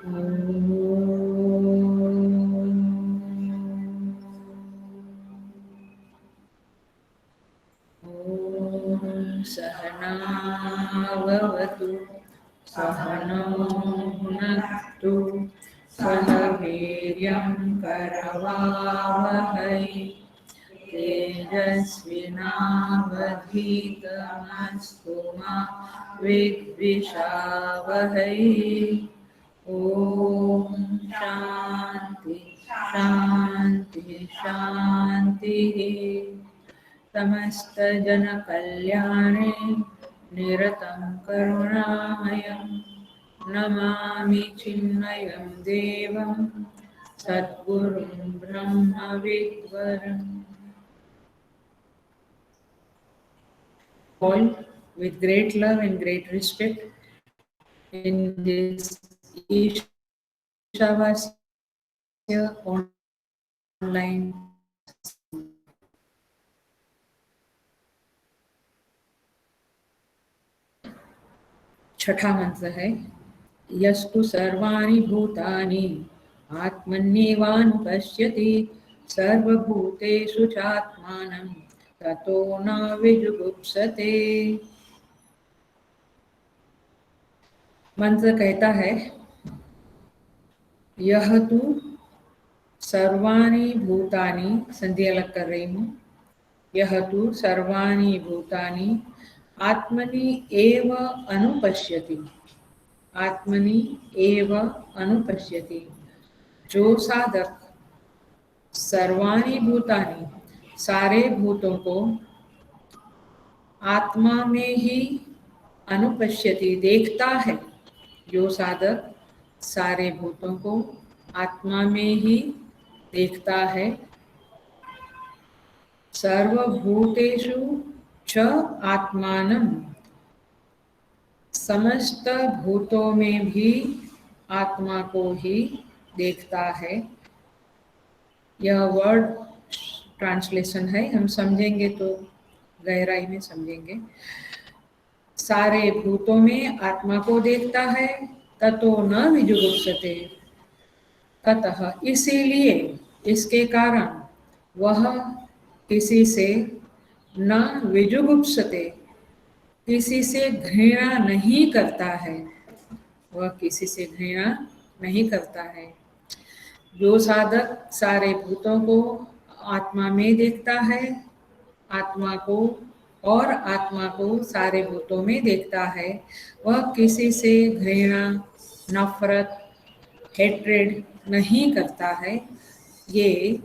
सहनावतु सहनौ भुनक्तु सह वीर्यं करवावहै तेजस्विनावधीतमस्तु मा विद्विषावहै। ॐ शान्ति शान्ति शान्तिः। समस्तजनकल्याणे निरतं करुणामयं नमामि चिन्मयं देवं सद्गुरुं ब्रह्मविद्वरम्। All with great love and great respect in this Ishavasya online छठा मंत्र है यस्तु सर्वाणि भूतानि आत्मन्येवानुपश्यति सर्वभूतेषु चात्मानं ततो न विजुगुप्सते। मंत्र कहता है यह तु सर्वाणि भूतानि, संधि अलग कर रही हूँ, यह तु सर्वाणि भूतानि आत्मनि एव अनुपश्यति, आत्मनि एव अनुपश्यति। जो साधक सर्वाणि भूतानि, सारे भूतों को आत्मा में ही अनुपश्यति, देखता है, जो साधक सारे भूतों को आत्मा में ही देखता है, सर्वभूतेषु च आत्मानं, समस्त भूतों में भी आत्मा को ही देखता है। यह वर्ड ट्रांसलेशन है, हम समझेंगे तो गहराई में समझेंगे। सारे भूतों में आत्मा को देखता है, ततो न विजुगुप्सते, ततः इसीलिए, इसके कारण वह किसी से न विजुगुप्सते, किसी से घृणा नहीं करता है, वह किसी से घृणा नहीं करता है। जो साधक सारे भूतों को आत्मा में देखता है, आत्मा को और आत्मा को सारे भूतों में देखता है, वह किसी से घृणा, नफरत, हेट्रेड नहीं करता है। ये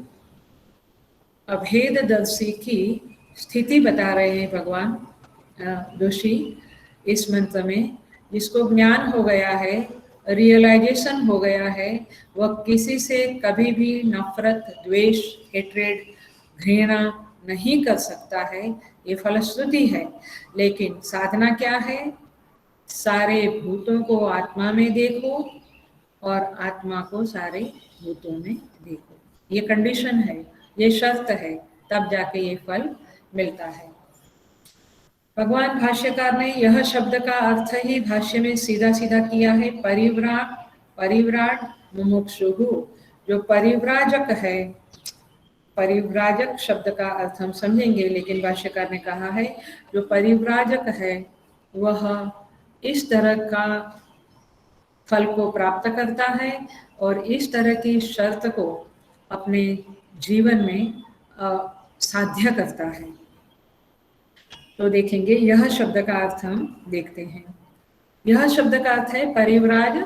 अभेददर्शी की स्थिति बता रहे हैं भगवान ऋषि इस मंत्र में। जिसको ज्ञान हो गया है, रियलाइजेशन हो गया है, वह किसी से कभी भी नफरत, द्वेष, हेट्रेड, घृणा नहीं कर सकता है। ये फलश्रुति है। लेकिन साधना क्या है? सारे भूतों को आत्मा में देखो और आत्मा को सारे भूतों में देखो। ये कंडीशन है, ये शर्त है, तब जाके ये फल मिलता है। भगवान भाष्यकार ने यह शब्द का अर्थ ही भाष्य में सीधा सीधा किया है, परिव्राट, परिव्राट मुमुक्षुः। जो परिव्राजक है, परिव्राजक शब्द का अर्थ हम समझेंगे, लेकिन भाष्यकार ने कहा है जो परिव्राजक है वह इस तरह का फल को प्राप्त करता है और इस तरह की शर्त को अपने जीवन में साध्य करता है। तो देखेंगे यह शब्द का अर्थ हम देखते हैं। यह शब्द का अर्थ है परिव्राज,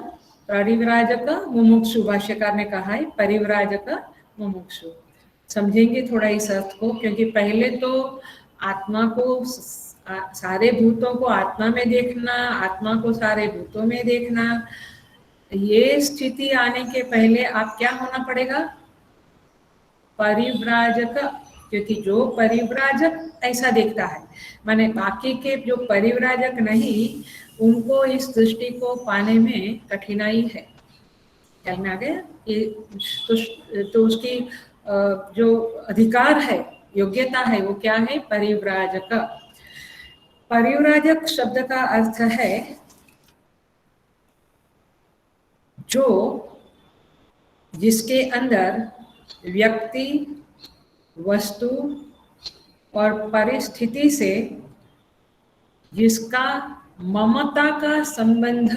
परिव्राजक मुमुक्षु। भाष्यकार ने कहा है परिव्राजक मुमुक्षु। समझेंगे थोड़ा इस अर्थ को, क्योंकि पहले तो आत्मा को, सारे भूतों को आत्मा में देखना, आत्मा को सारे भूतों में देखना, ये स्थिति आने के पहले आप क्या होना पड़ेगा? परिव्राजक। क्योंकि जो परिव्राजक ऐसा देखता है, माने बाकी के जो परिव्राजक नहीं, उनको इस दृष्टि को पाने में कठिनाई है। ख्याल में आ गया? तो उसकी जो अधिकार है, योग्यता है, वो क्या है? परिव्राजक। परिव्राजक शब्द का अर्थ है जो जिसके अंदर व्यक्ति, वस्तु और परिस्थिति से जिसका ममता का संबंध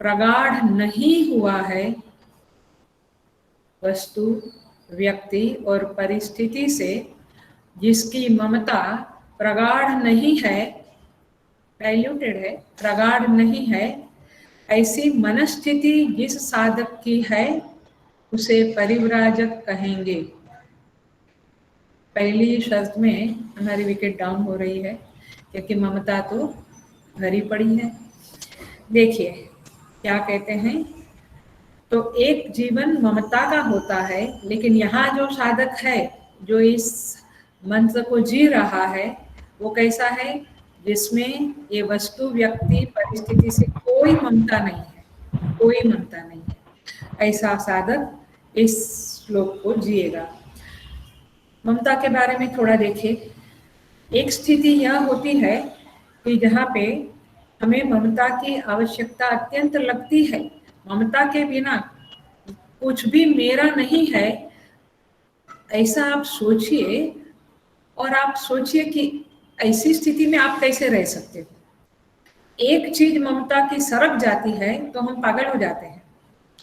प्रगाढ़ नहीं हुआ है, वस्तु, व्यक्ति और परिस्थिति से जिसकी ममता प्रगाढ़ नहीं है, डाइल्यूटेड है, प्रगाढ़ नहीं है, ऐसी मनस्थिति जिस साधक की है उसे परिव्राजक कहेंगे। पहली शर्त में हमारी विकेट डाउन हो रही है क्योंकि ममता तो भरी पड़ी है। देखिए क्या कहते हैं, तो एक जीवन ममता का होता है, लेकिन यहाँ जो साधक है जो इस मंत्र को जी रहा है वो कैसा है, जिसमें ये वस्तु, व्यक्ति, परिस्थिति से कोई ममता नहीं है, कोई ममता नहीं है, ऐसा साधक इस श्लोक को जिएगा। ममता के बारे में थोड़ा देखें। एक स्थिति यह होती है कि जहाँ पे हमें ममता की आवश्यकता अत्यंत लगती है, ममता के बिना कुछ भी मेरा नहीं है, ऐसा आप सोचिए। और आप सोचिए कि ऐसी स्थिति में आप कैसे रह सकते हो। एक चीज ममता की सरक जाती है तो हम पागल हो जाते हैं,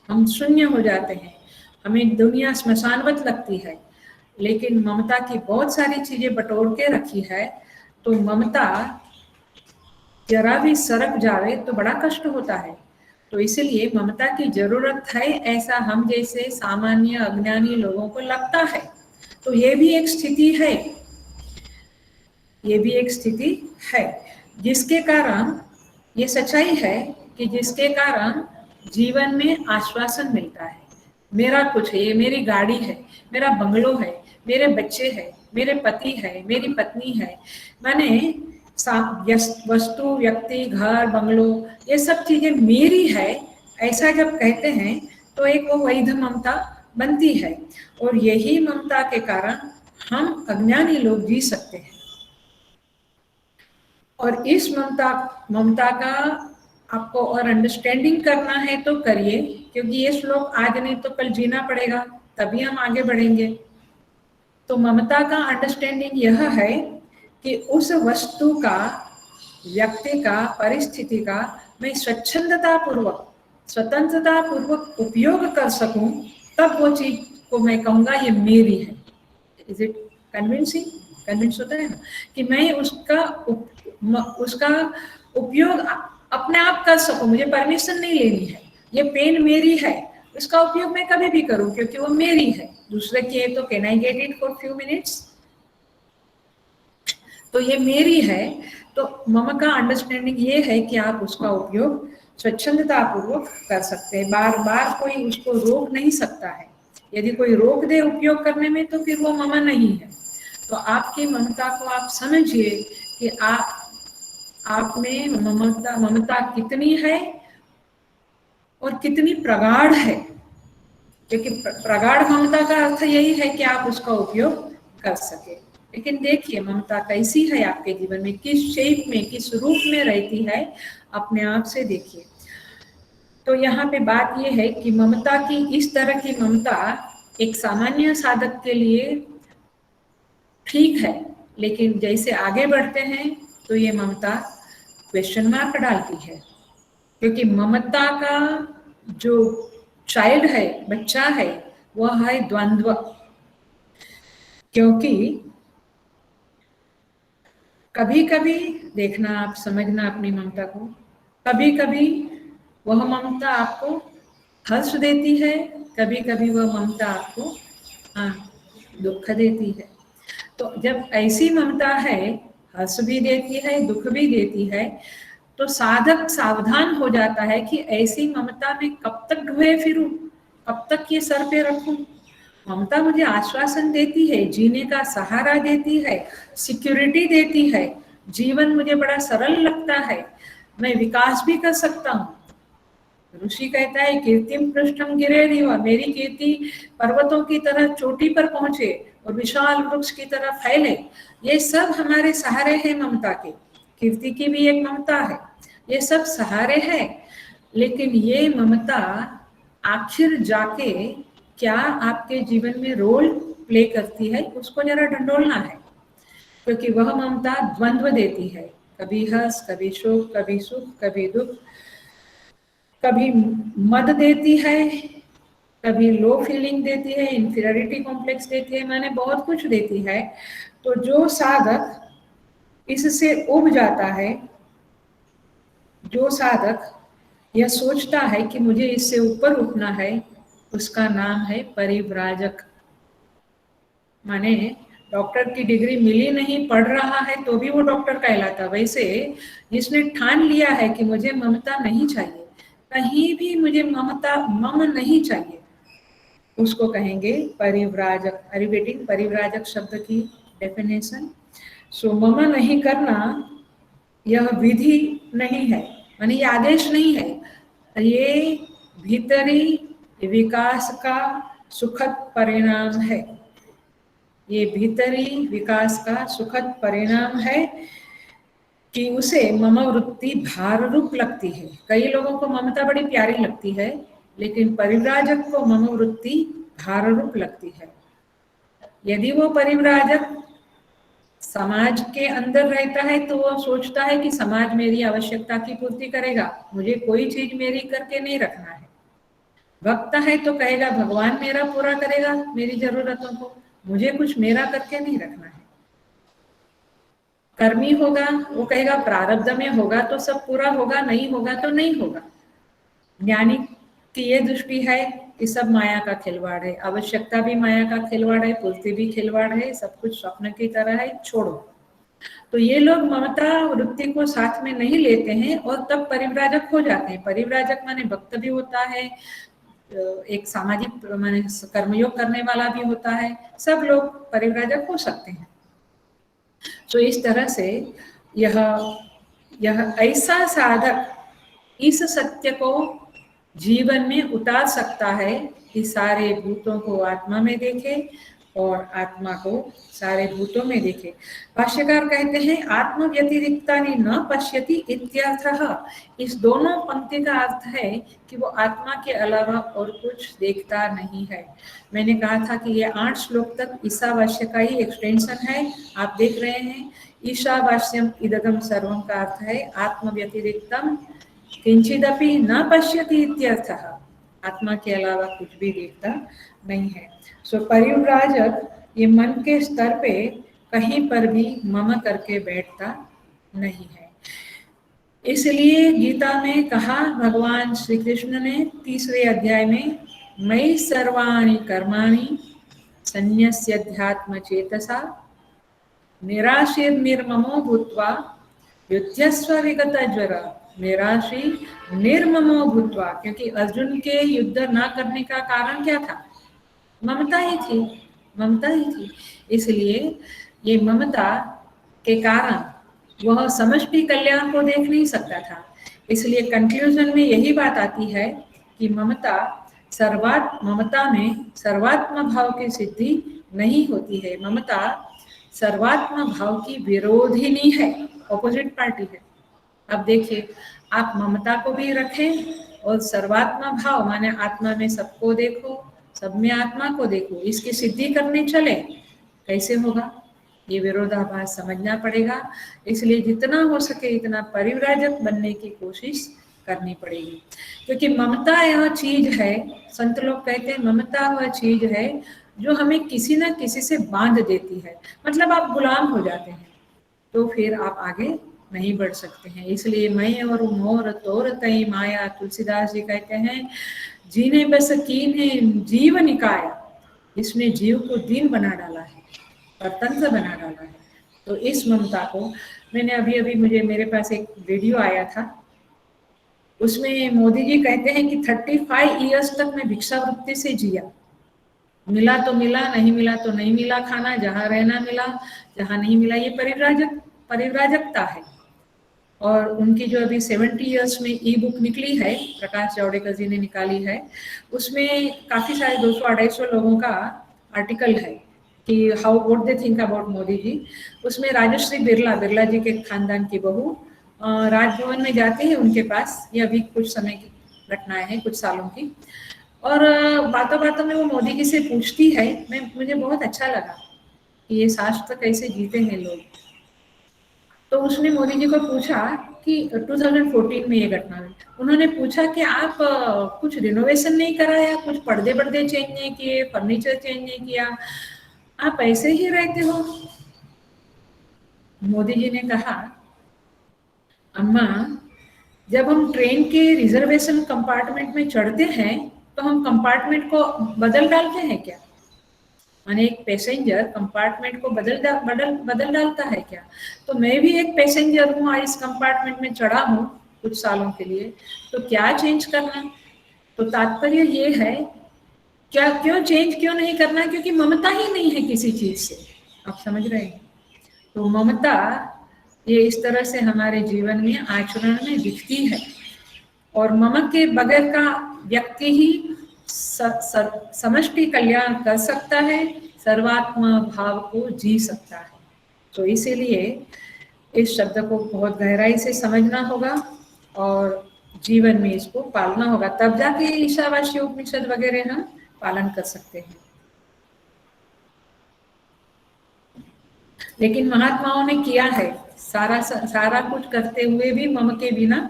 हम शून्य हो जाते हैं, हमें दुनिया स्मशानवत लगती है। लेकिन ममता की बहुत सारी चीजें बटोर के रखी है, तो ममता जरा भी सरक जावे तो बड़ा कष्ट होता है। तो इसलिए ममता की जरूरत है, ऐसा हम जैसे सामान्य अज्ञानी लोगों को लगता है। तो ये भी एक स्थिति है, ये भी एक स्थिति है जिसके कारण, ये सच्चाई है कि जिसके कारण जीवन में आश्वासन मिलता है। मेरा कुछ है, ये मेरी गाड़ी है, मेरा बंगलो है, मेरे बच्चे हैं, मेरे पति है, मेरी पत्नी है, मैंने वस्तु, व्यक्ति, घर, बंगलो, ये सब चीजें मेरी है, ऐसा जब कहते हैं तो एक वो वैध ममता बनती है। और यही ममता के कारण हम अज्ञानी लोग जी सकते हैं। और इस ममता का आपको और अंडरस्टैंडिंग करना है तो करिए, क्योंकि ये श्लोक आज नहीं तो कल जीना पड़ेगा, तभी हम आगे बढ़ेंगे। तो ममता का अंडरस्टैंडिंग यह है कि उस वस्तु का, व्यक्ति का, परिस्थिति का मैं स्वतंत्रता पूर्वक उपयोग कर सकूं, तब वो चीज को मैं कहूँगा ये मेरी है। Is it convincing? कन्विंस होता है ना कि मैं उसका उपयोग अपने आप कर सकूं, मुझे परमिशन नहीं लेनी है। ये पेन मेरी है, इसका उपयोग मैं कभी भी करूं क्योंकि वो मेरी है। दूसरे की है तो can I get it for few minutes? तो ये मेरी है। तो मम का अंडरस्टैंडिंग ये है कि आप उसका उपयोग स्वच्छंदता पूर्वक कर सकते हैं, बार बार कोई उसको रोक नहीं सकता है। यदि कोई रोक दे उपयोग करने में तो फिर वो मम नहीं है। तो आपकी ममता को आप समझिए कि आप में ममता कितनी है और कितनी प्रगाढ़ है, क्योंकि प्रगाढ़ ममता का अर्थ यही है कि आप उसका उपयोग कर सके। लेकिन देखिए ममता कैसी है आपके जीवन में, किस शेप में, किस रूप में रहती है, अपने आप से देखिए। तो यहाँ पे बात ये है कि ममता की, इस तरह की ममता एक सामान्य साधक के लिए ठीक है, लेकिन जैसे आगे बढ़ते हैं तो ये ममता क्वेश्चन मार्क डालती है, क्योंकि ममता का जो चाइल्ड है, बच्चा है, वह है द्वंद्व। क्योंकि कभी कभी देखना, आप समझना अपनी ममता को, कभी कभी वह ममता आपको हर्ष देती है, कभी कभी वह ममता आपको दुख देती है। तो जब ऐसी ममता है, हर्ष भी देती है, दुख भी देती है, तो साधक सावधान हो जाता है कि ऐसी ममता में कब तक ढोए फिरूं, कब तक ये सर पे रखूं। ममता मुझे आश्वासन देती है, जीने का सहारा देती है, सिक्योरिटी देती है, जीवन मुझे बड़ा सरल लगता है, मैं विकास भी कर सकता हूँ। ऋषि कहता है कीर्तिम पृष्ठम गिरेरिव, मेरी कीर्ति पर्वतों की तरह चोटी पर पहुंचे और विशाल वृक्ष की तरह फैले। ये सब हमारे सहारे हैं ममता के। कीर्ति की भी एक ममता है, ये सब सहारे हैं। लेकिन ये ममता आखिर जाके क्या आपके जीवन में रोल प्ले करती है, उसको जरा ढंढोलना है, क्योंकि वह ममता द्वंद्व देती है, कभी हंस, कभी शोक, कभी सुख, कभी दुख, कभी मद देती है, कभी लो फीलिंग देती है, इंफीरियरिटी कॉम्प्लेक्स देती है, माने बहुत कुछ देती है। तो जो साधक इससे उब जाता है, जो साधक यह सोचता है कि मुझे इससे ऊपर उठना है, उसका नाम है परिव्राजक। माने डॉक्टर की डिग्री मिली नहीं, पढ़ रहा है तो भी वो डॉक्टर कहलाता। वैसे जिसने ठान लिया है कि मुझे ममता नहीं चाहिए, कहीं भी मुझे मम नहीं चाहिए, उसको कहेंगे परिव्राजक। रिपीटिंग परिव्राजक शब्द की डेफिनेशन। सो मम नहीं करना यह विधि नहीं है, माने ये आदेश नहीं है, ये भीतरी विकास का सुखद परिणाम है। ये भीतरी विकास का सुखद परिणाम है कि उसे मम वृत्ति भार रूप लगती है। कई लोगों को ममता बड़ी प्यारी लगती है, लेकिन परिव्राजक को मम वृत्ति भार रूप लगती है। यदि वो परिव्राजक समाज के अंदर रहता है तो वो सोचता है कि समाज मेरी आवश्यकता की पूर्ति करेगा, मुझे कोई चीज मेरी करके नहीं रखना है। भक्त है तो कहेगा भगवान मेरा पूरा करेगा मेरी जरूरतों को, मुझे कुछ मेरा करके नहीं रखना है। कर्मी होगा, वो कहेगा प्रारब्ध में होगा तो सब पूरा होगा, नहीं होगा तो नहीं होगा। ज्ञानी की ये दृष्टि है कि सब माया का खिलवाड़ है, आवश्यकता भी माया का खिलवाड़ है, पूर्ति भी खिलवाड़ है, सब कुछ स्वप्न की तरह है, छोड़ो। तो ये लोग ममता वृत्ति को साथ में नहीं लेते हैं और तब परिव्राजक हो जाते हैं। परिव्राजक माने भक्त भी होता है, एक सामाजिक माने कर्मयोग करने वाला भी होता है, सब लोग परिव्राजक हो सकते हैं। तो इस तरह से यह ऐसा साधक इस सत्य को जीवन में उतार सकता है कि सारे भूतों को आत्मा में देखे और आत्मा को सारे भूतों में देखे। भाष्यकार कहते हैं आत्म व्यतिरिक्तानि न पश्यति इत्यर्थः। इस दोनों पंक्ति का अर्थ है कि वो आत्मा के अलावा और कुछ देखता नहीं है। मैंने कहा था कि ये 8 श्लोक तक ईशावास्य का ही एक्सटेंशन है। आप देख रहे हैं ईशावास्यम इदगम सर्वम का अर्थ है आत्म व्यतिरिक्तम किंचिदपि न पश्यति इत्यर्थः। आत्मा के अलावा कुछ भी देखता नहीं है। सो परिव्राजक ये मन के स्तर पे कहीं पर भी मम करके बैठता नहीं है। इसलिए गीता में कहा भगवान श्री कृष्ण ने 3रे अध्याय में मयि सर्वाणि कर्माणि संन्यस्याध्यात्म चेतसा निराशीर्निर्ममो भूत्वा युध्यस्व विगत ज्वरा। निराशी निर्ममो भूत्वा, क्योंकि अर्जुन के युद्ध ना करने का कारण क्या था? ममता ही थी, ममता ही थी। इसलिए ये ममता के कारण वह समष्टि कल्याण को देख नहीं सकता था। इसलिए कंक्लूजन में यही बात आती है कि ममता में सर्वात्म भाव की सिद्धि नहीं होती है। ममता सर्वात्म भाव की विरोधिनी है, ऑपोजिट पार्टी है। अब देखिए, आप ममता को भी रखें और सर्वात्मा भाव माने आत्मा में सबको देखो, सब में आत्मा को देखो, इसकी सिद्धि करने चले, कैसे होगा? ये विरोधाभास समझना पड़ेगा। इसलिए जितना हो सके इतना परिव्राजक बनने की कोशिश करनी पड़ेगी, क्योंकि ममता यह चीज है, संत लोग कहते हैं ममता वह चीज है जो हमें किसी न किसी से बांध देती है। मतलब आप गुलाम हो जाते हैं तो फिर आप आगे नहीं बढ़ सकते हैं। इसलिए मैं और मोर तोर तई माया, तुलसीदास जी कहते हैं जीने बस कीने जीव निकाया, इसने जीव को दीन बना डाला है, परतंत्र बना डाला है। तो इस ममता को मैंने अभी मुझे मेरे पास एक वीडियो आया था, उसमें मोदी जी कहते हैं कि 35 इयर्स तक मैं भिक्षावृत्ति से जिया, मिला तो मिला, नहीं मिला तो नहीं मिला खाना, जहाँ रहना मिला, जहाँ नहीं मिला। ये परिव्राजकता है। और उनकी जो अभी 70 इयर्स में ई बुक निकली है, प्रकाश जावड़ेकर जी ने निकाली है, उसमें काफी सारे 200-250 लोगों का आर्टिकल है कि how what they think about Modi ji. उसमें राजश्री बिरला जी के खानदान की बहू राजभवन में जाती है उनके पास, ये अभी कुछ समय की घटनाएं हैं, कुछ सालों की। और बातों बातों में वो मोदी जी से पूछती है, मुझे बहुत अच्छा लगा कि ये शास्त्र कैसे जीते हैं लोग। तो उसने मोदी जी को पूछा कि 2014 में ये घटना हुई, उन्होंने पूछा कि आप कुछ रिनोवेशन नहीं कराया, कुछ पर्दे पर्दे चेंज नहीं किए, फर्नीचर चेंज नहीं किया, आप ऐसे ही रहते हो। मोदी जी ने कहा, अम्मा, जब हम ट्रेन के रिजर्वेशन कंपार्टमेंट में चढ़ते हैं तो हम कंपार्टमेंट को बदल डालते हैं क्या? माने एक पैसेंजर कंपार्टमेंट को बदल डालता है क्या? तो मैं भी एक पैसेंजर हूँ, इस कंपार्टमेंट में चढ़ा हूँ कुछ सालों के लिए, तो क्या चेंज करना? तो तात्पर्य ये है, क्या क्यों चेंज क्यों नहीं करना? क्योंकि ममता ही नहीं है किसी चीज से। आप समझ रहे हैं? तो ममता ये इस तरह से हमारे जीवन में आचरण में दिखती है, और ममता के बगैर का व्यक्ति ही समष्टि कल्याण कर सकता है, सर्वात्म भाव को जी सकता है। तो इसीलिए इस शब्द को बहुत गहराई से समझना होगा और जीवन में इसको पालना होगा, तब जाके ईशावास्य उपनिषद वगैरह हम पालन कर सकते हैं। लेकिन महात्माओं ने किया है, सारा कुछ करते हुए भी मम के बिना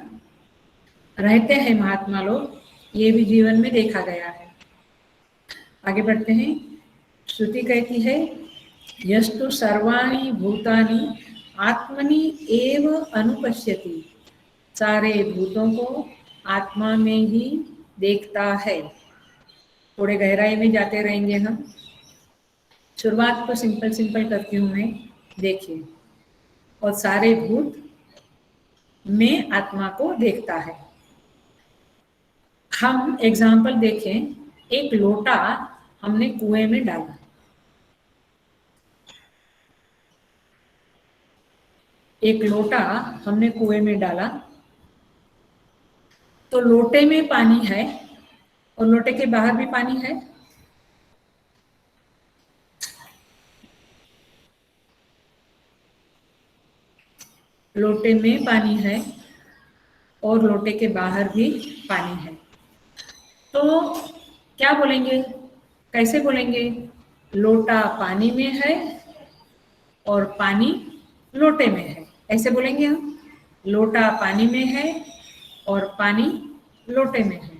रहते हैं महात्मा लोग, ये भी जीवन में देखा गया है। आगे बढ़ते हैं। श्रुति कहती है, यस्तु सर्वाणि भूतानि आत्मनि एव अनुपश्यति, सारे भूतों को आत्मा में ही देखता है। थोड़े गहराई में जाते रहेंगे हम। शुरुआत को सिंपल सिंपल करती हूँ मैं, देखिए। और सारे भूत में आत्मा को देखता है। हम एग्जाम्पल देखें, एक लोटा हमने कुएं में डाला, एक लोटा हमने कुएं में डाला, तो लोटे में पानी है और लोटे के बाहर भी पानी है। लोटे में पानी है और लोटे के बाहर भी पानी है। तो क्या बोलेंगे, कैसे बोलेंगे? लोटा पानी में है और पानी लोटे में है, ऐसे बोलेंगे हम। लोटा पानी में है और पानी लोटे में है।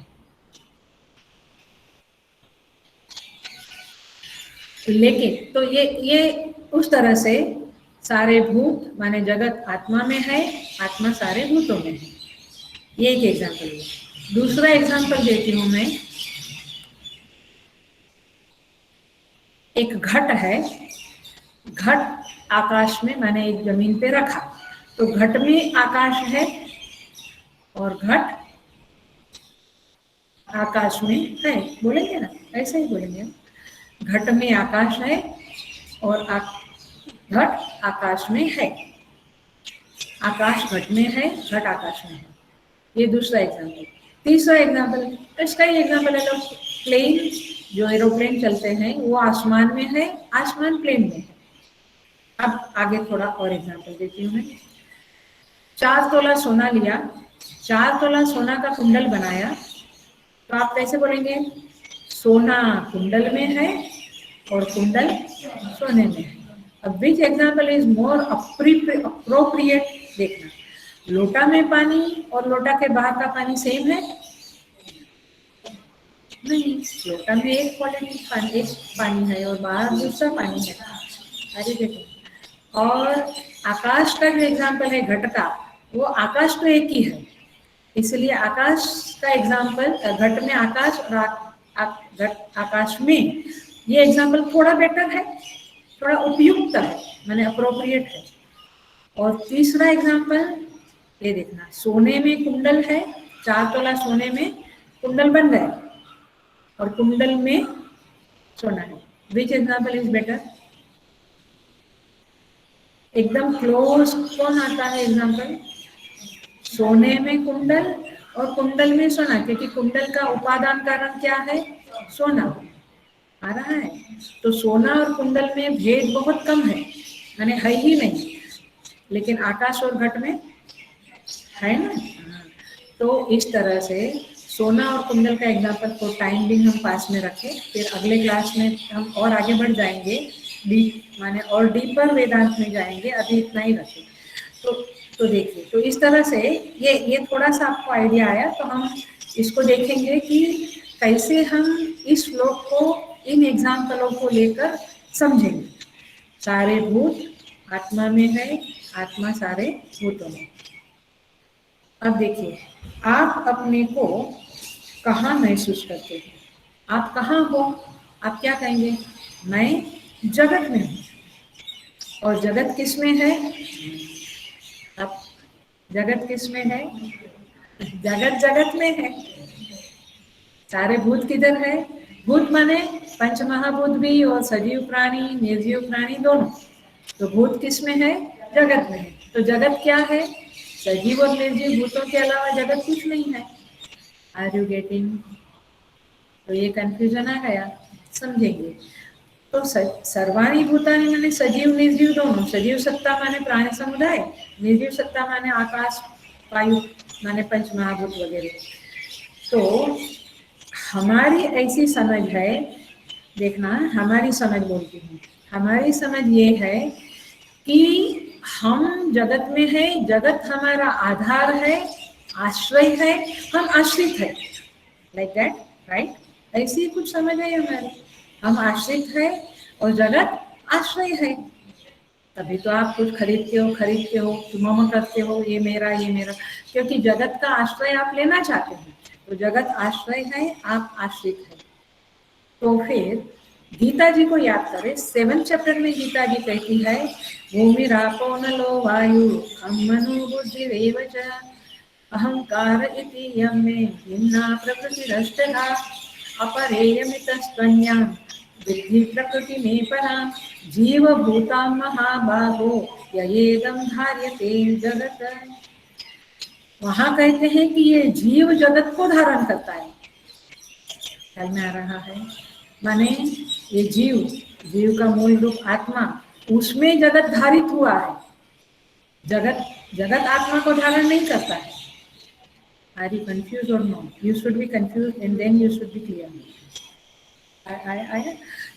लेकिन तो ये उस तरह से सारे भूत माने जगत आत्मा में है, आत्मा सारे भूतों में है। ये एक एग्जाम्पल है। दूसरा एग्जाम्पल देती हूँ मैं। एक घट है, घट आकाश में माने एक जमीन पे रखा, तो घट में आकाश है और घट आकाश में है, बोलेंगे ना, ऐसे ही बोलेंगे। घट में आकाश है और घट आकाश में है, आकाश घट में है, घट आकाश में है। ये दूसरा एग्जाम्पल। तीसरा एग्जाम्पल, इसका ही एग्जाम्पल है, लोग प्लेन, जो एरोप्लेन चलते हैं वो आसमान में है, आसमान प्लेन में है। अब आगे थोड़ा और एग्जाम्पल देती हूँ मैं। 4 तोला सोना लिया, 4 तोला सोना का कुंडल बनाया, तो आप कैसे बोलेंगे? सोना कुंडल में है और कुंडल सोने में है। अब विच एग्जाम्पल इज मोर अप्रोप्रिएट? देखना, लोटा में पानी और लोटा के बाहर का पानी सेम है? नहीं, लोटा में एक क्वालिटी पानी, एक पानी है और बाहर दूसरा पानी है। अरे देखो, और आकाश का जो एग्जाम्पल है घट का, वो आकाश तो एक ही है, इसलिए आकाश का एग्जाम्पल, घट में आकाश और घट आकाश में, ये एग्जाम्पल थोड़ा बेटर है, थोड़ा उपयुक्त है, माने अप्रोप्रिएट है। और तीसरा एग्जाम्पल ये देखना, सोने में कुंडल है, 4 तोला सोने में कुंडल बन गए और कुंडल में सोना है। विच एग्जाम्पल इज बेटर? एकदम क्लोज कौन आता है एग्जाम्पल? सोने में कुंडल और कुंडल में सोना, क्योंकि कुंडल का उपादान कारण क्या है? सोना आ रहा है। तो सोना और कुंडल में भेद बहुत कम है, माने है ही नहीं, लेकिन आकाश और घट में है ना। तो इस तरह से सोना और कुंडल का एग्जाम्पल को टाइम भी हम पास में रखें, फिर अगले क्लास में हम और आगे बढ़ जाएंगे, डीप माने और डीपर वेदांत में जाएंगे, अभी इतना ही रखें। तो देखिए, तो इस तरह से ये थोड़ा सा आपको आइडिया आया, तो हम इसको देखेंगे कि कैसे हम इस श्लोक को इन एग्जाम्पलों को लेकर समझेंगे। सारे भूत आत्मा में है, आत्मा सारे भूतों में। अब देखिए, आप अपने को कहाँ महसूस करते हैं? आप कहाँ हो? आप क्या कहेंगे? मैं जगत में हूँ। और जगत किस में है? अब जगत किस में है? जगत जगत में है। सारे भूत किधर है? भूत माने पंच महाभूत भी और सजीव प्राणी निर्जीव प्राणी दोनों। तो भूत किस में है? जगत में है। तो जगत क्या है? सजीव और निर्जीव भूतों के अलावा जगत कुछ नहीं है। Are you getting? तो ये कंफ्यूजन आ गया, समझेंगे। तो सर्वाणी भूतानि माने सजीव निर्जीव दोनों। सजीव सत्ता माने प्राणी समुदाय, निर्जीव सत्ता माने आकाश वायु माने पंच महाभूत वगैरह। तो हमारी ऐसी समझ है, देखना हमारी समझ बोलती हूँ, हमारी समझ ये है कि हम जगत में है, जगत हमारा आधार है, आश्रय है, हम आश्रित है, लाइक दैट, राइट? ऐसी कुछ समझ है हमारी, हम आश्रित है और जगत आश्रय है। तभी तो आप कुछ खरीदते हो, तुम करते हो, ये मेरा, क्योंकि जगत का आश्रय आप लेना चाहते हैं। तो जगत आश्रय है, आप आश्रित है। तो फिर गीता जी को याद करें, 7th चैप्टर में गीता जी कहती है, भूमिरापो नलो वायु मनो बुद्धिरेव च अहंकार इति यमे भिन्ना प्रकृतिरष्टधा अपरेयमितस्त्वन्यां विद्धि प्रकृति में परा जीव भूतां महाबाहो ययेदं धार्यते जगत। वहां कहते हैं कि ये जीव जगत को धारण करता है। ख्याल में आ रहा है? माने ये जीव का मूल रूप आत्मा, उसमें जगत धारित हुआ है। जगत आत्मा को धारण नहीं करता है। Are you confused or no? You should be confused and then you should be clear. आया?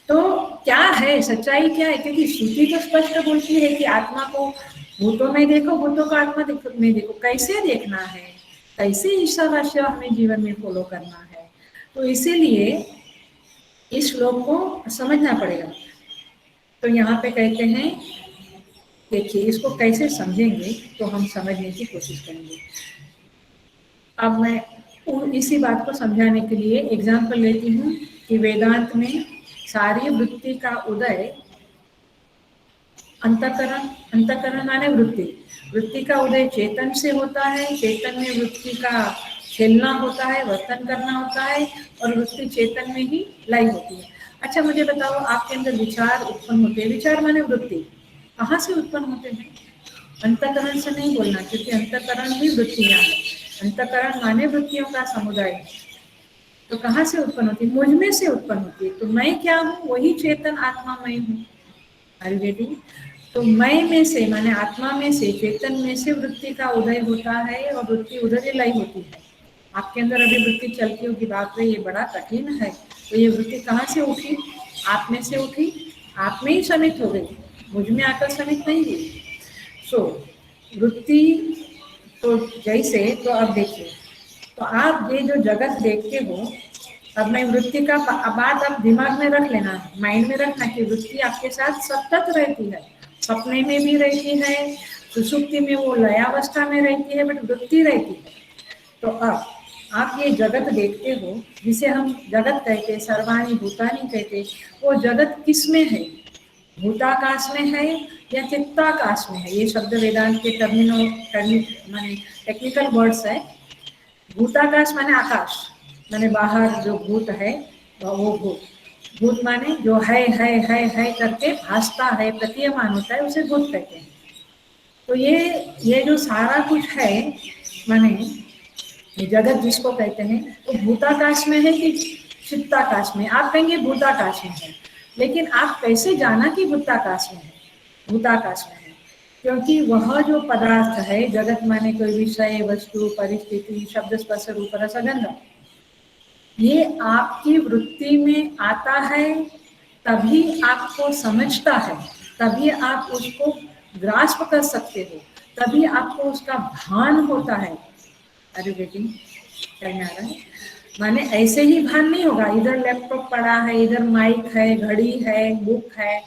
तो क्या है सच्चाई, क्या है? क्योंकि श्रुति तो स्पष्ट बोलती है कि आत्मा को भूतों में देखो, भूतों को आत्मा में देखो। कैसे देखना है, कैसे ईश्वराश्य हमें जीवन में फॉलो करना है? तो इसीलिए इस श्लोक को समझना पड़ेगा। तो यहाँ पे कहते हैं, देखिए इसको कैसे समझेंगे तो हम समझने की कोशिश करेंगे। अब मैं इसी बात को समझाने के लिए एग्जाम्पल लेती हूँ कि वेदांत में सारी वृत्ति का उदय अंतःकरण माने वृत्ति का उदय चेतन से होता है। चेतन में वृत्ति का खेलना होता है, वर्तन करना होता है, और वृत्ति चेतन में ही लय होती है। अच्छा मुझे बताओ, आपके अंदर विचार उत्पन्न होते हैं, विचार माने वृत्ति कहाँ से उत्पन्न होते हैं? अंतःकरण से नहीं बोलना, क्योंकि अंतःकरण भी वृत्तियां हैं। अंतःकरण माने वृत्तियों का समुदाय। तो कहाँ से उत्पन्न होती है? मुझ में से उत्पन्न होती है। तो मैं क्या हूँ? वही चेतन आत्मा मैं हूँ। Are you getting? तो मैं में से माने आत्मा में से, चेतन में से वृत्ति का उदय होता है और वृत्ति उदय लय होती है। आपके अंदर अभी वृत्ति चलती होगी, बाप रे ये बड़ा कठिन है। तो ये वृत्ति कहाँ से उठी? आप में से उठी, आप में ही समित हो गई, मुझ में आकर समित नहीं हुई। सो वृत्ति तो जैसे, तो अब देखिए, तो आप ये जो जगत देखते हो, अब मैं वृत्ति का बात आप दिमाग में रख लेना, माइंड में रखना कि वृत्ति आपके साथ सतत रहती है। सपने में भी रहती है, सुषुप्ति में वो लयावस्था में रहती है, बट वृत्ति रहती है। तो अब आप ये जगत देखते हो, जिसे हम जगत कहते, सर्वाणी भूतानी कहते, वो जगत किस में है? भूताकाश में है या चित्ताकाश में है? ये शब्द वेदांत के माने टेक्निकल वर्ड्स है। भूताकाश माने आकाश, माने बाहर जो भूत है वो भूत माने जो है करके भासता है, प्रतीयमान होता है, उसे भूत कहते हैं। तो ये जो सारा कुछ है, माने ये जगत जिसको कहते हैं, तो भूताकाश में है कि चित्ताकाश में? आप कहेंगे भूताकाश में है, लेकिन आप कैसे जाना कि भूताकाश में है? भूताकाश में है क्योंकि वह जो पदार्थ है, जगत माने कोई विषय, वस्तु, परिस्थिति, शब्द, स्पर्श, रूप, रस, गंध, ये आपकी वृत्ति में आता है, तभी आपको समझता है, तभी आप उसको ग्रास्प कर सकते हो, तभी आपको उसका भान होता है। अरे बेटी क्या में आ रहा है? माने ऐसे ही भान नहीं होगा, इधर लैपटॉप पड़ा है, इधर माइक है, घड़ी है, बुक है,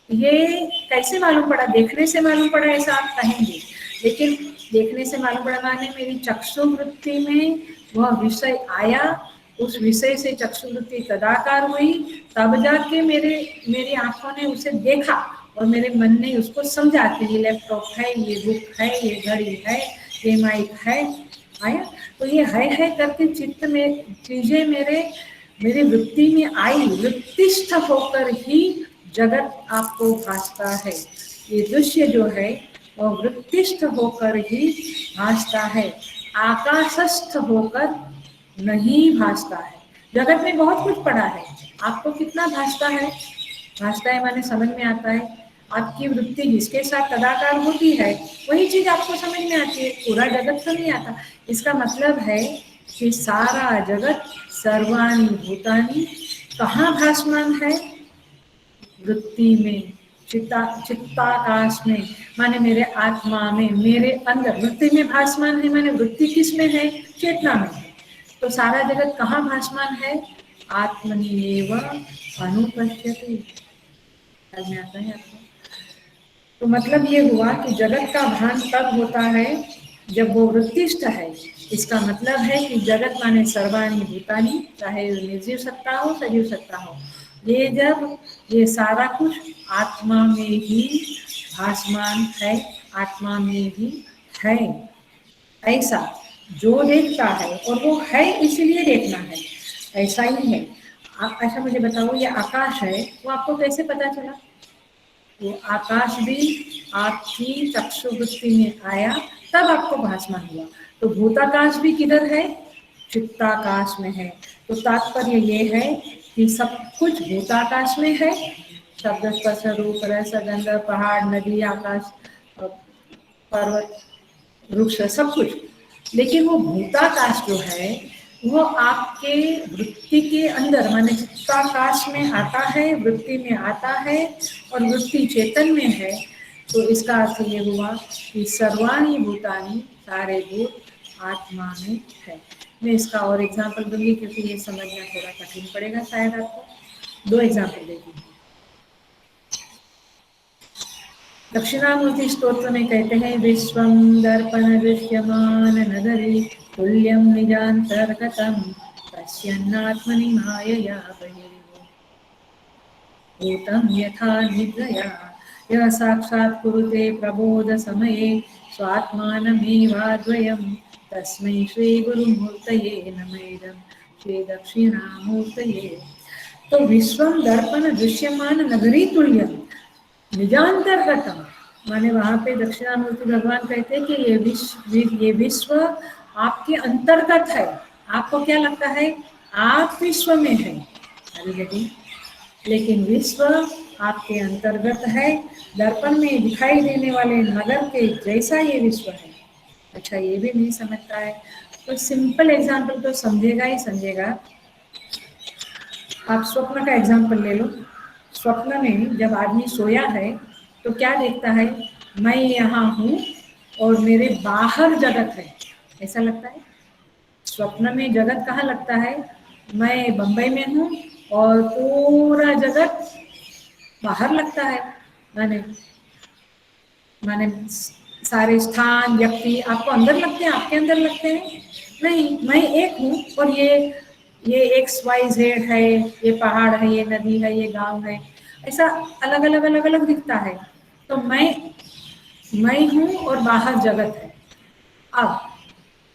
ये कैसे मालूम पड़ा? देखने से मालूम पड़ा ऐसा आप कहेंगे, लेकिन देखने से मालूम पड़ा माने मेरी चक्षु वृत्ति में वह विषय आया, उस विषय से चक्षु वृत्ति तदाकार हुई, तब जाके मेरी आंखों ने उसे देखा और मेरे मन ने उसको समझा कि ये लैपटॉप है, ये बुक है, ये घड़ी है, ये माइक है, आया। तो ये है करके चित्त में चीजें मेरे मेरी वृत्ति में आई, वृत्तिस्थ होकर ही जगत आपको भासता है। ये दृश्य जो है वह वृत्तिस्थ होकर ही भासता है, आकाशस्थ होकर नहीं भासता है। जगत में बहुत कुछ पड़ा है, आपको कितना भासता है? भासता है माने समझ में आता है। आपकी वृत्ति जिसके साथ तदाकार होती है वही चीज आपको समझ में आती है, पूरा जगत तो नहीं आता। इसका मतलब है कि सारा जगत सर्वाणि भूतानि कहाँ भासमान है? वृत्ति में, चित्ताकाश में, माने मेरे आत्मा में, मेरे अंदर वृत्ति में भासमान है। माने वृत्ति किस में है? चेतना में है। तो सारा जगत कहाँ भासमान है? आत्मनि एव अनुपश्यति। समझ में आता है आपको? तो मतलब ये हुआ कि जगत का भान तब होता है जब वो वृत्तिष्ठ है। इसका मतलब है कि जगत माने सर्वाणि भूतानि, चाहे निर्जीव सत्ता हो सजीव सत्ता हो, ये जब ये सारा कुछ आत्मा में ही भासमान है, आत्मा में ही है, ऐसा जो देखता है, और वो है इसलिए देखना है, ऐसा ही है। अच्छा मुझे बताओ, ये आकाश है, वो आपको कैसे पता चला? वो आकाश भी आपकी चक्षुवृत्ति में आया तब आपको भासमान हुआ। तो भूताकाश भी किधर है? चित्ताकाश में है। तो तात्पर्य ये है कि सब कुछ भूताकाश में है, शब्द स्पर्श रूप रस गंध पहाड़ नदी आकाश पर्वत वृक्ष सब कुछ, लेकिन वो भूताकाश जो है वो आपके वृत्ति के अंदर माने चित्ताकाश में आता है, वृत्ति में आता है, और वृत्ति चेतन में है। तो इसका अर्थ ये हुआ कि सर्वाणि भूतानि, सारे भूत आत्मा में है। मैं इसका और एग्जाम्पल दूंगी क्योंकि ये समझना थोड़ा कठिन पड़ेगा शायद आपको। 2 एग्जाम्पल देती हूँ। दक्षिणामूर्ति स्तोत्र में कहते हैं, विश्वं दर्पण दृश्यमान नगरी तुल्यं निजान्तर्गतं पश्यन्नात्मनि मायया बहिर्भूतं यथा निद्रया यः साक्षात् कुरुते प्रबोध समये स्वात्मानमेवाद्वयं तस्मै श्रीगुरुमूर्तये नमः श्री दक्षिणामूर्तये। तो विश्वं दर्पण दृश्यमान नगरी तुल्यं निजांतर्गतम, माने वहां पे दक्षिणामूर्ति भगवान कहते हैं कि ये विश्व आपके अंतर्गत है। आपको क्या लगता है? आप विश्व में है, लेकिन विश्व आपके अंतर्गत है। दर्पण में दिखाई देने वाले नगर के जैसा ये विश्व है। अच्छा ये भी नहीं समझता है तो सिंपल एग्जाम्पल तो समझेगा ही समझेगा। आप स्वप्न का एग्जाम्पल ले लो। स्वप्न में जब आदमी सोया है तो क्या देखता है? मैं यहाँ हूँ और मेरे बाहर जगत है, ऐसा लगता है। स्वप्न में जगत कहाँ लगता है? मैं बंबई में हूँ और पूरा जगत बाहर लगता है। माने माने सारे स्थान व्यक्ति आपको अंदर लगते हैं, आपके अंदर लगते हैं? नहीं, मैं एक हूँ और ये XYZ है, ये पहाड़ है, ये नदी है, ये गांव है, ऐसा अलग अलग अलग अलग दिखता है। तो मैं हूँ और बाहर जगत है। अब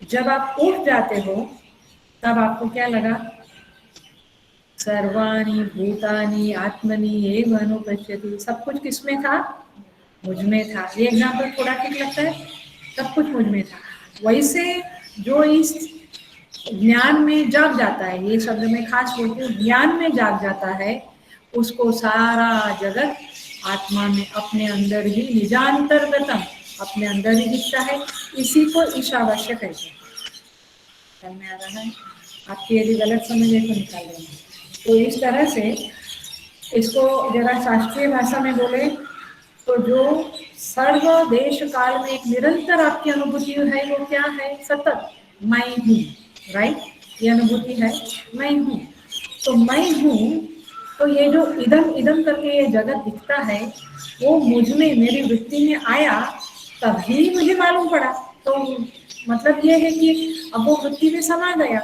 जब आप उठ जाते हो तब आपको क्या लगा? सर्वाणि भूतानि आत्मनि एव अनुपश्यति। सब कुछ किसमें था? मुझ में था। ये एग्जाम्पल थोड़ा ठीक लगता है? सब कुछ मुझ में था। वैसे जो इस ज्ञान में जाग जाता है, ये शब्द में खास बोलती हूँ, ज्ञान में जाग जाता है, उसको सारा जगत आत्मा में अपने अंदर ही निजांतर्गतम अपने अंदर ही दिखता है। इसी को ईशावास्य कहते हैं। समझ में आ रहा है? आपकी यदि गलत समझ है तो निकाल देंगे। तो इस तरह से इसको जरा शास्त्रीय भाषा में बोले तो जो सर्व देश काल में एक निरंतर आपकी अनुभूति है वो क्या है? सतत मैं हूँ, राइट? ये अनुभूति है मैं हूँ। तो मैं हूँ, तो ये जो इदम इदम करके ये जगत दिखता है वो मुझ में, मेरी वृत्ति में आया तभी मुझे मालूम पड़ा। तो मतलब ये है कि अब वो वृत्ति में समा गया,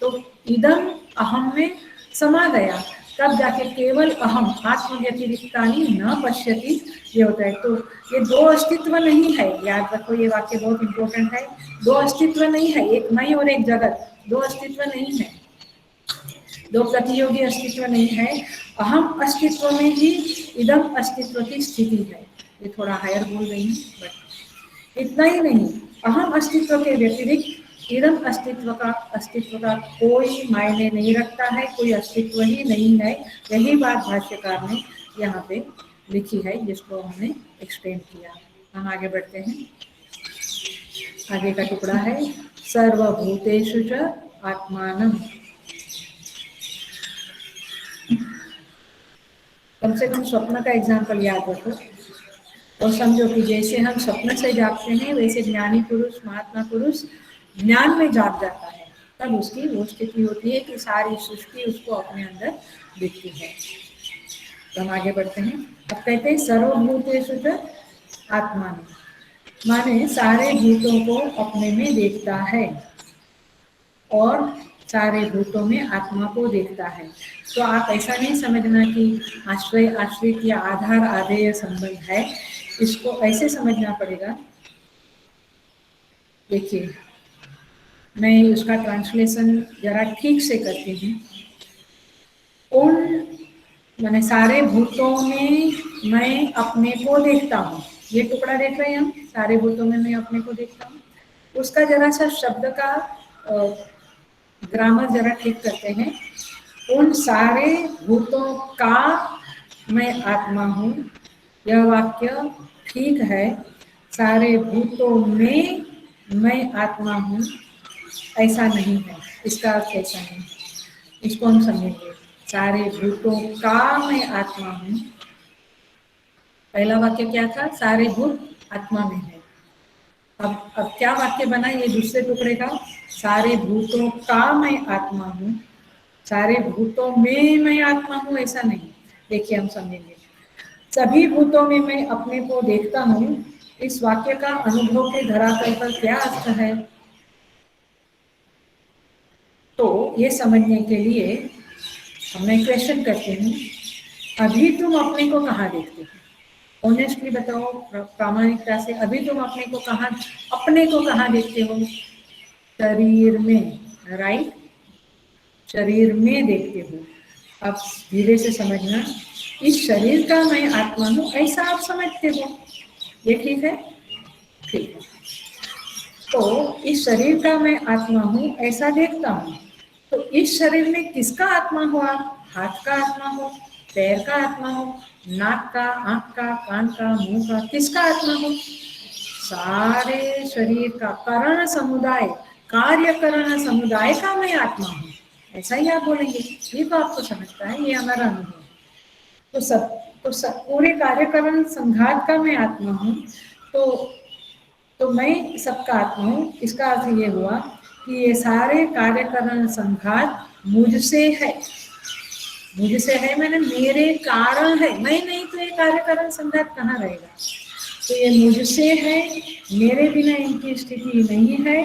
तो इदम अहम में समा गया, तब जाके केवल अहम आत्म व्यतिरिक्तानि न पश्यति ये होता है। तो ये दो अस्तित्व नहीं है, याद रखो ये वाक्य बहुत इंपॉर्टेंट है। दो अस्तित्व नहीं है, एक मैं और एक जगत, दो अस्तित्व नहीं है, दो प्रतियोगी अस्तित्व नहीं है। अहम अस्तित्व में ही इदम अस्तित्व की स्थिति है। ये थोड़ा हायर बोल रही हूँ, बट इतना ही नहीं, अहम अस्तित्व के व्यतिरिक्त इदम अस्तित्व का कोई मायने नहीं रखता है, कोई अस्तित्व ही नहीं है। यही बात भाष्यकार ने यहाँ पे लिखी है, जिसको हमने एक्सप्लेन किया। हम आगे बढ़ते हैं। आगे का टुकड़ा है सर्वभूतेषु च आत्मानम्। कम से कम स्वप्न का एग्जाम्पल याद रखो और समझो कि जैसे हम स्वप्न से जागते हैं वैसे ज्ञानी पुरुष, महात्मा पुरुष ज्ञान में जाग जाता है, तब उसकी वो स्थिति होती है कि सारी सृष्टि उसको अपने अंदर दिखती है। तो हम आगे बढ़ते हैं। अब कहते हैं सर्वभूतेषु च आत्मानं, माने सारे भूतों को अपने में देखता है और सारे भूतों में आत्मा को देखता है। तो आप ऐसा नहीं समझना कि आश्रय आश्रित या आधार आधेय संबंध है, इसको ऐसे समझना पड़ेगा। देखिए मैं उसका ट्रांसलेशन जरा ठीक से करती हूँ। उन माने सारे भूतों में मैं अपने को देखता हूँ, ये टुकड़ा देख रहे हैं हम, सारे भूतों में मैं अपने को देखता हूँ। उसका जरा सा शब्द का ग्रामर जरा ठीक करते हैं। उन सारे भूतों का मैं आत्मा हूँ, यह वाक्य ठीक है। सारे भूतों में मैं आत्मा हूँ ऐसा नहीं है, इसका अर्थ ऐसा नहीं। इसको हम समझेंगे। सारे भूतों का मैं आत्मा हूँ, पहला वाक्य क्या था? सारे भूत आत्मा में है। अब क्या वाक्य बना ये दूसरे टुकड़े का? सारे भूतों का मैं आत्मा हूँ, सारे भूतों में मैं आत्मा हूँ ऐसा नहीं। देखिए हम समझेंगे। सभी भूतों में मैं अपने को देखता हूँ, इस वाक्य का अनुभव के धरातल पर क्या अर्थ है? तो ये समझने के लिए मैं क्वेश्चन करती हूँ, अभी तुम अपने को कहाँ देखते हो? ऑनेस्टली बताओ, प्रामाणिकता से, अभी तुम अपने को कहाँ देखते हो? शरीर में, राइट? शरीर में देखते हो। अब धीरे से समझना, इस शरीर का मैं आत्मा हूँ ऐसा आप समझते हो, ये ठीक है? ठीक है। तो इस शरीर का मैं आत्मा हूँ ऐसा देखता हूँ, तो इस शरीर में किसका आत्मा हुआ? हाथ का आत्मा हो, पैर का आत्मा हो, नाक का, आंख का, कान का, मुंह का, किसका आत्मा हो? सारे शरीर का करण समुदाय, कार्यकरण समुदाय का मैं आत्मा हूँ, ऐसा ही आप बोलेंगे। ये तो आपको समझता है, ये हमारा अनुभव। तो सब पूरे कार्यकरण संघात का मैं आत्मा हूँ, तो मैं सबका आत्मा हूँ। इसका अर्थ ये हुआ कि ये सारे कार्यकरण संघात मुझसे है। मुझसे है मैंने मेरे कारण है, मैं नहीं तो ये कार्यकरण संघात कहाँ रहेगा? तो ये मुझसे है, मेरे बिना इनकी स्थिति नहीं है,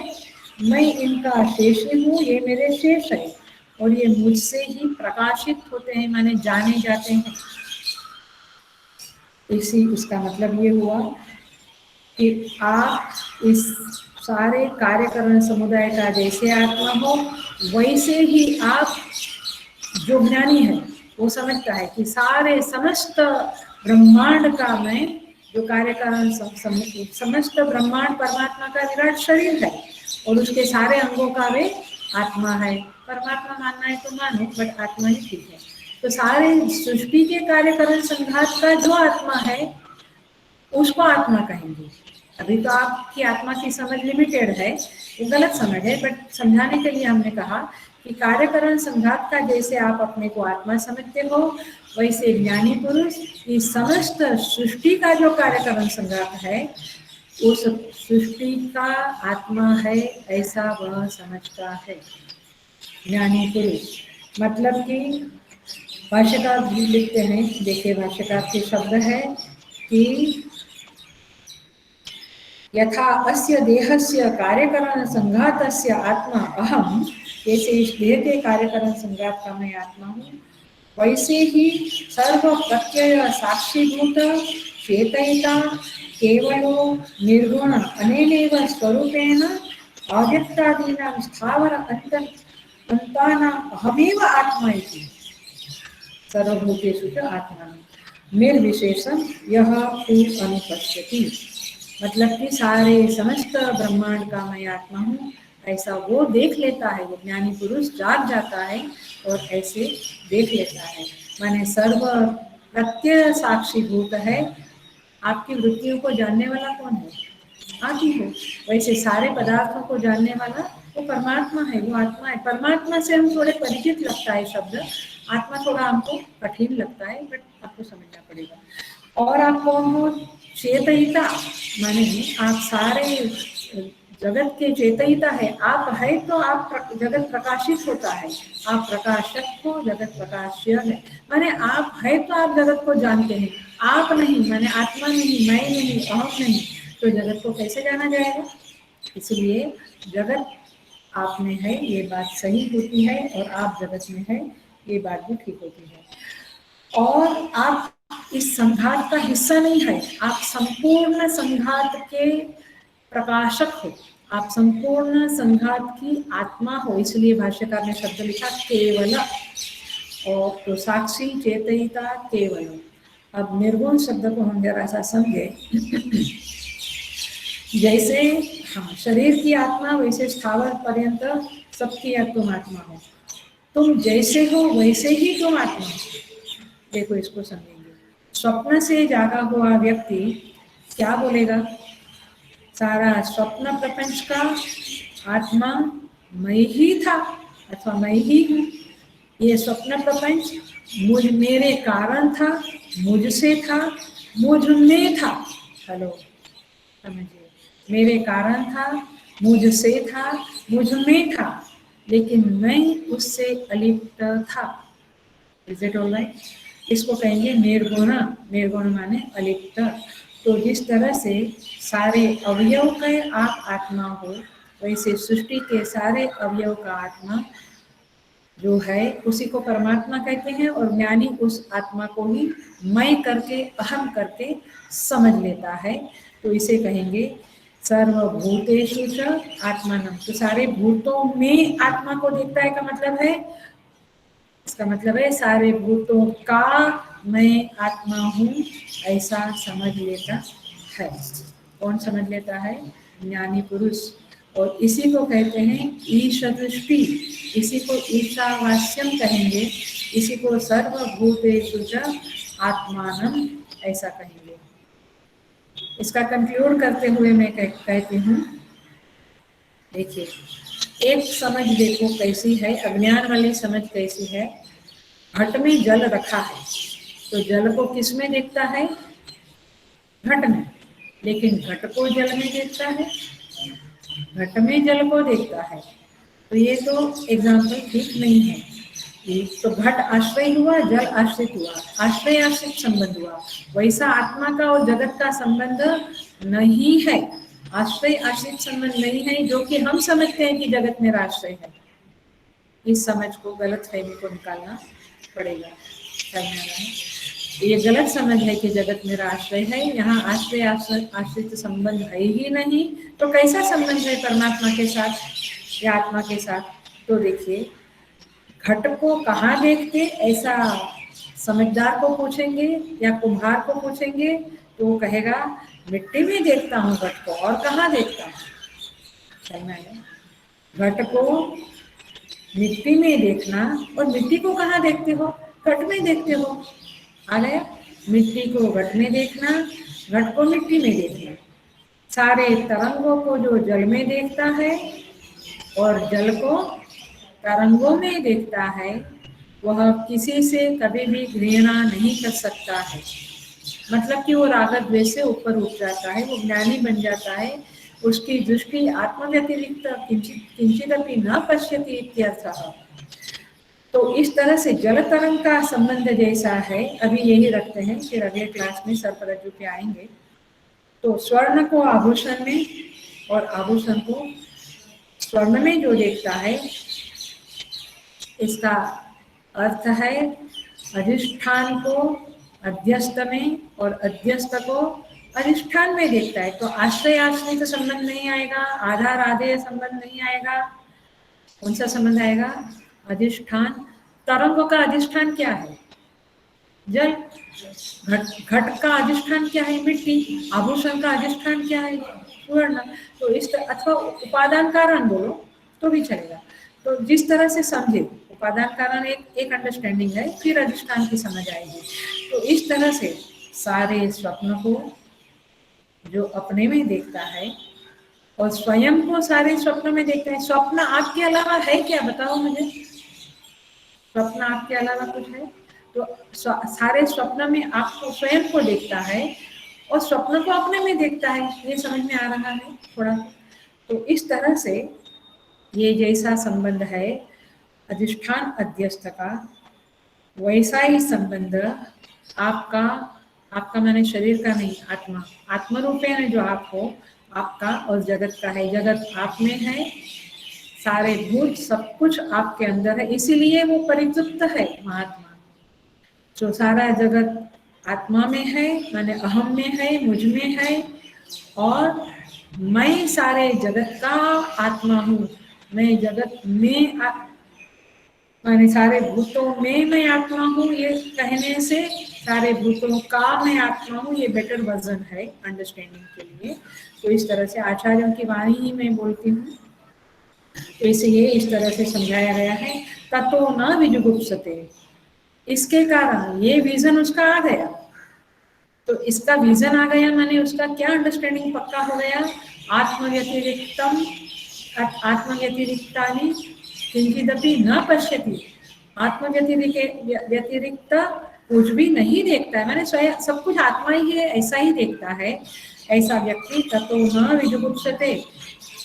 मैं इनका शेष हूँ, ये मेरे शेष है, और ये मुझसे ही प्रकाशित होते हैं, माने जाने जाते हैं। इसका मतलब ये हुआ कि आप इस सारे कार्यकरण समुदाय का जैसे आत्मा हो, वैसे ही आप जो ज्ञानी है वो समझता है कि सारे समस्त ब्रह्मांड का मैं जो कार्यकरण समस्त ब्रह्मांड परमात्मा का विराट शरीर है और उसके सारे अंगों का वे आत्मा है। परमात्मा मानना है तो मानो, बट आत्मा ही ठीक है। तो सारे सृष्टि के कार्यकरण संघात का जो आत्मा है उसको आत्मा कहेंगे। अभी तो आपकी आत्मा की समझ लिमिटेड है, वो गलत समझ है, बट समझाने के लिए हमने कहा कि कार्यकरण संघात का जैसे आप अपने को आत्मा समझते हो, वैसे ज्ञानी पुरुष इस समस्त सृष्टि का जो कार्यकरण संघात है उस सृष्टि का आत्मा है, ऐसा वह समझता है ज्ञानी पुरुष। मतलब कि भाष्यकार भी लिखते हैं, देखिए भाष्यकार के शब्द है कि यथा अस्य देहस्य कार्यकरण संघातस्य आत्मा अहम, जैसे इस देह के कार्यकरण संघात का मैं आत्मा हूँ, वैसे ही सर्व प्रत्यय साक्षीभूत चेतयिता केवलो निर्गुण अनेनैव स्वरूपेण अव्यक्तादीनां स्थावर अंतानाम् अहमेव आत्मा इति सर्वभूतेषु च आत्मा निर्विशेषम यह अनुपश्यति। मतलब कि सारे समस्त ब्रह्मांड का मैं आत्मा हूँ, ऐसा वो देख लेता है, वो ज्ञानी पुरुष जाग जाता है और ऐसे देख लेता है। माने सर्व प्रत्यय साक्षीभूत है। आपकी वृत्तियों को जानने वाला कौन है? आप ही हो। वैसे सारे पदार्थों को जानने वाला वो परमात्मा है, वो आत्मा है। परमात्मा से हम थोड़े परिचित लगता है शब्द, आत्मा थोड़ा हमको कठिन लगता है, बट आपको समझना पड़ेगा। और आप कौन हो? चेतयिता, माने आप सारे जगत के चेतयिता है। आप है तो आप जगत प्रकाशित होता है, आप प्रकाशक हो, जगत प्रकाश्य है। माने आप है तो आप जगत को जानते हैं। आप नहीं माने आत्मा नहीं, मैं नहीं, अहम नहीं, तो जगत को कैसे जाना जाएगा? इसलिए जगत आप में है ये बात सही होती है, और आप जगत में है ये बात भी ठीक होती है। और आप इस संघात का हिस्सा नहीं है, आप संपूर्ण संघात के प्रकाशक हो, आप संपूर्ण संघात की आत्मा हो। इसलिए भाष्यकार ने शब्द लिखा केवल, और तो साक्षी चेतयिता केवल। अब निर्गुण शब्द को हम जरा सा समझे। जैसे हाँ शरीर की आत्मा, वैसे स्थावर पर्यंत सबकी तुम आत्मा हो। तुम जैसे हो वैसे ही तुम आत्मा हो। देखो इसको समझेंगे। स्वप्न से जागा हुआ व्यक्ति क्या बोलेगा? सारा स्वप्न प्रपंच का आत्मा मैं ही था अथवा मैं ही हूँ। ये स्वप्न प्रपंच मुझ मेरे कारण था, मुझसे था, मुझ में था। हेलो, समझिए, मेरे कारण था, मुझसे था, मुझ में था, लेकिन मैं उससे अलिप्त था। Is it all right? इसको कहेंगे निर्गुण। निर्गुण माने अलिप्त। तो जिस तरह से सारे अवयव के आप आत्मा हो, वैसे सृष्टि के सारे अवयव का आत्मा जो है उसी को परमात्मा कहते हैं, और ज्ञानी उस आत्मा को ही मैं करके, अहम करके समझ लेता है। तो इसे कहेंगे सर्वभूतेषु च आत्मानं। तो सारे भूतों में आत्मा को देखता है का मतलब है, इसका मतलब है सारे भूतों का मैं आत्मा हूँ, ऐसा समझ लेता है। कौन समझ लेता है? ज्ञानी पुरुष। और इसी को कहते हैं ईशदृष्टि, इसी को ईशावास्यम कहेंगे, इसी को सर्वभूतेषु च आत्मानं ऐसा कहेंगे। इसका कंक्लूड करते हुए मैं कहती हूँ, देखिए एक समझ देखो कैसी है, अज्ञान वाली समझ कैसी है। घट में जल रखा है, तो जल को किस में देखता है? घट में। लेकिन घट को जल में देखता है? घट में जल को देखता है। तो ये तो एग्जाम्पल ठीक नहीं है। तो घट आश्रय हुआ, जल आश्रित हुआ, आश्रय आश्रित संबंध हुआ। वैसा आत्मा का और जगत का संबंध नहीं है, आश्रय आश्रित संबंध नहीं है, जो कि हम समझते हैं कि जगत मेरा आश्रय है। इस समझ को, गलत फहमी को निकालना पड़ेगा। ये गलत समझ है कि जगत मेरा आश्रय है। यहाँ आश्रय आश्रित संबंध है ही नहीं, तो कैसा संबंध है परमात्मा के साथ या आत्मा के साथ? तो देखिए, घट को कहाँ देखते, ऐसा समझदार को पूछेंगे या कुम्हार को पूछेंगे तो वो कहेगा मिट्टी में देखता हूँ घट को, और कहाँ देखता हूँ। घट को मिट्टी में देखना, और मिट्टी को कहाँ देखते हो? घट में देखते हो। आ गया? मिट्टी को घट में देखना, घट को मिट्टी में देखना। सारे तरंगों को जो जल में देखता है और जल को तरंगों में देखता है, वह किसी से कभी भी घृणा नहीं कर सकता है। मतलब कि वो राग द्वेष से ऊपर उठ जाता है, वो ज्ञानी बन जाता है। उसकी दृष्टि आत्मव्यतिरिक्त किंचिदपि न पश्यति इत्यर्थः। तो इस तरह से जल तरंग का संबंध जैसा है, अभी यही रखते हैं, फिर अगले क्लास में सर्परज्जु पे आएंगे। तो स्वर्ण को आभूषण में और आभूषण को स्वर्ण में जो देखता है, इसका अर्थ है अधिष्ठान को अध्यस्त में और अध्यस्त को अधिष्ठान में देखता है। तो आश्रय आश्रित संबंध नहीं आएगा, आधार आधेय संबंध नहीं आएगा। कौन सा संबंध आएगा? अधिष्ठान। तरंग का अधिष्ठान क्या है? जल। घट का अधिष्ठान क्या है? मिट्टी। आभूषण का अधिष्ठान क्या है? स्वर्ण। तो इस अथवा उपादान कारण बोलो तो भी चलेगा। तो जिस तरह से समझे, उपादान कारण एक अंडरस्टैंडिंग है, फिर अधिष्ठान की समझ आएगी। तो इस तरह से सारे स्वप्न को जो अपने में देखता है और स्वयं को सारे स्वप्न में देखता है। स्वप्न आपके अलावा है क्या? बताओ मुझे। स्वप्न आपके अलावा कुछ है? तो सारे स्वप्न में आपको स्वयं को देखता है और स्वप्न को अपने में देखता है। ये समझ में आ रहा है थोड़ा? तो इस तरह से ये जैसा संबंध है अधिष्ठान अध्यस्त का, वैसा ही संबंध आपका मैंने शरीर का नहीं, आत्मा, आत्म रूपेण जो आप हो, आपका और जगत का है। जगत आप में है, सारे भूत सब कुछ आपके अंदर है, इसीलिए वो परितृप्त है महात्मा। जो सारा जगत आत्मा में है, माने अहम में है, मुझ में है, और मैं सारे जगत का आत्मा हूँ। मैं जगत में माने सारे भूतों में मैं आत्मा हूँ, ये कहने से सारे भूतों का मैं आत्मा हूँ, ये बेटर वर्जन है अंडरस्टैंडिंग के लिए। तो इस तरह से आचार्यों की वाणी ही मैं बोलती हूँ, तो इसलिए इस तरह से समझाया गया है। ततो न विजुगुप्सते, इसके कारण ये विजन उसका आ गया। तो इसका विजन आ गया माने उसका क्या अंडरस्टैंडिंग पक्का हो गया? आत्मव्यतिरिक्तम आत्मव्यतिरिक्तानि किंचिदपि न पश्यति। व्यतिरिक्त कुछ भी नहीं देखता है, मैंने स्वयं सब कुछ आत्मा ही है ऐसा ही देखता है। ऐसा व्यक्ति ततो न विजुगुप्सते,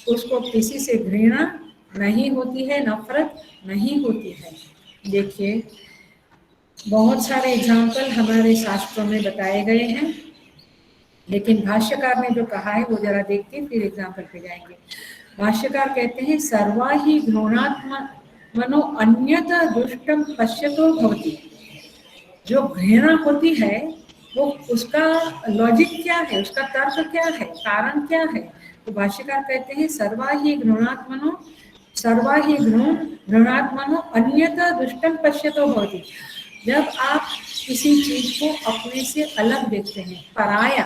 उसको किसी से घृणा नहीं होती है, नफरत नहीं होती है। देखिए बहुत सारे एग्जाम्पल हमारे शास्त्रों में बताए गए हैं, लेकिन भाष्यकार ने जो कहा है वो जरा देख के फिर एग्जाम्पल पे जाएंगे। भाष्यकार कहते हैं सर्वा ही घृणात्मनो अन्यत दुष्टम पश्यतो भवति। जो घृणा होती है वो उसका लॉजिक क्या है, उसका तर्क क्या है, कारण क्या है? तो भाष्यकार कहते हैं सर्वा ही घृणात्मनो अन्यत दुष्टम पश्यतो भवति। जब आप किसी चीज को अपने से अलग देखते हैं, पराया,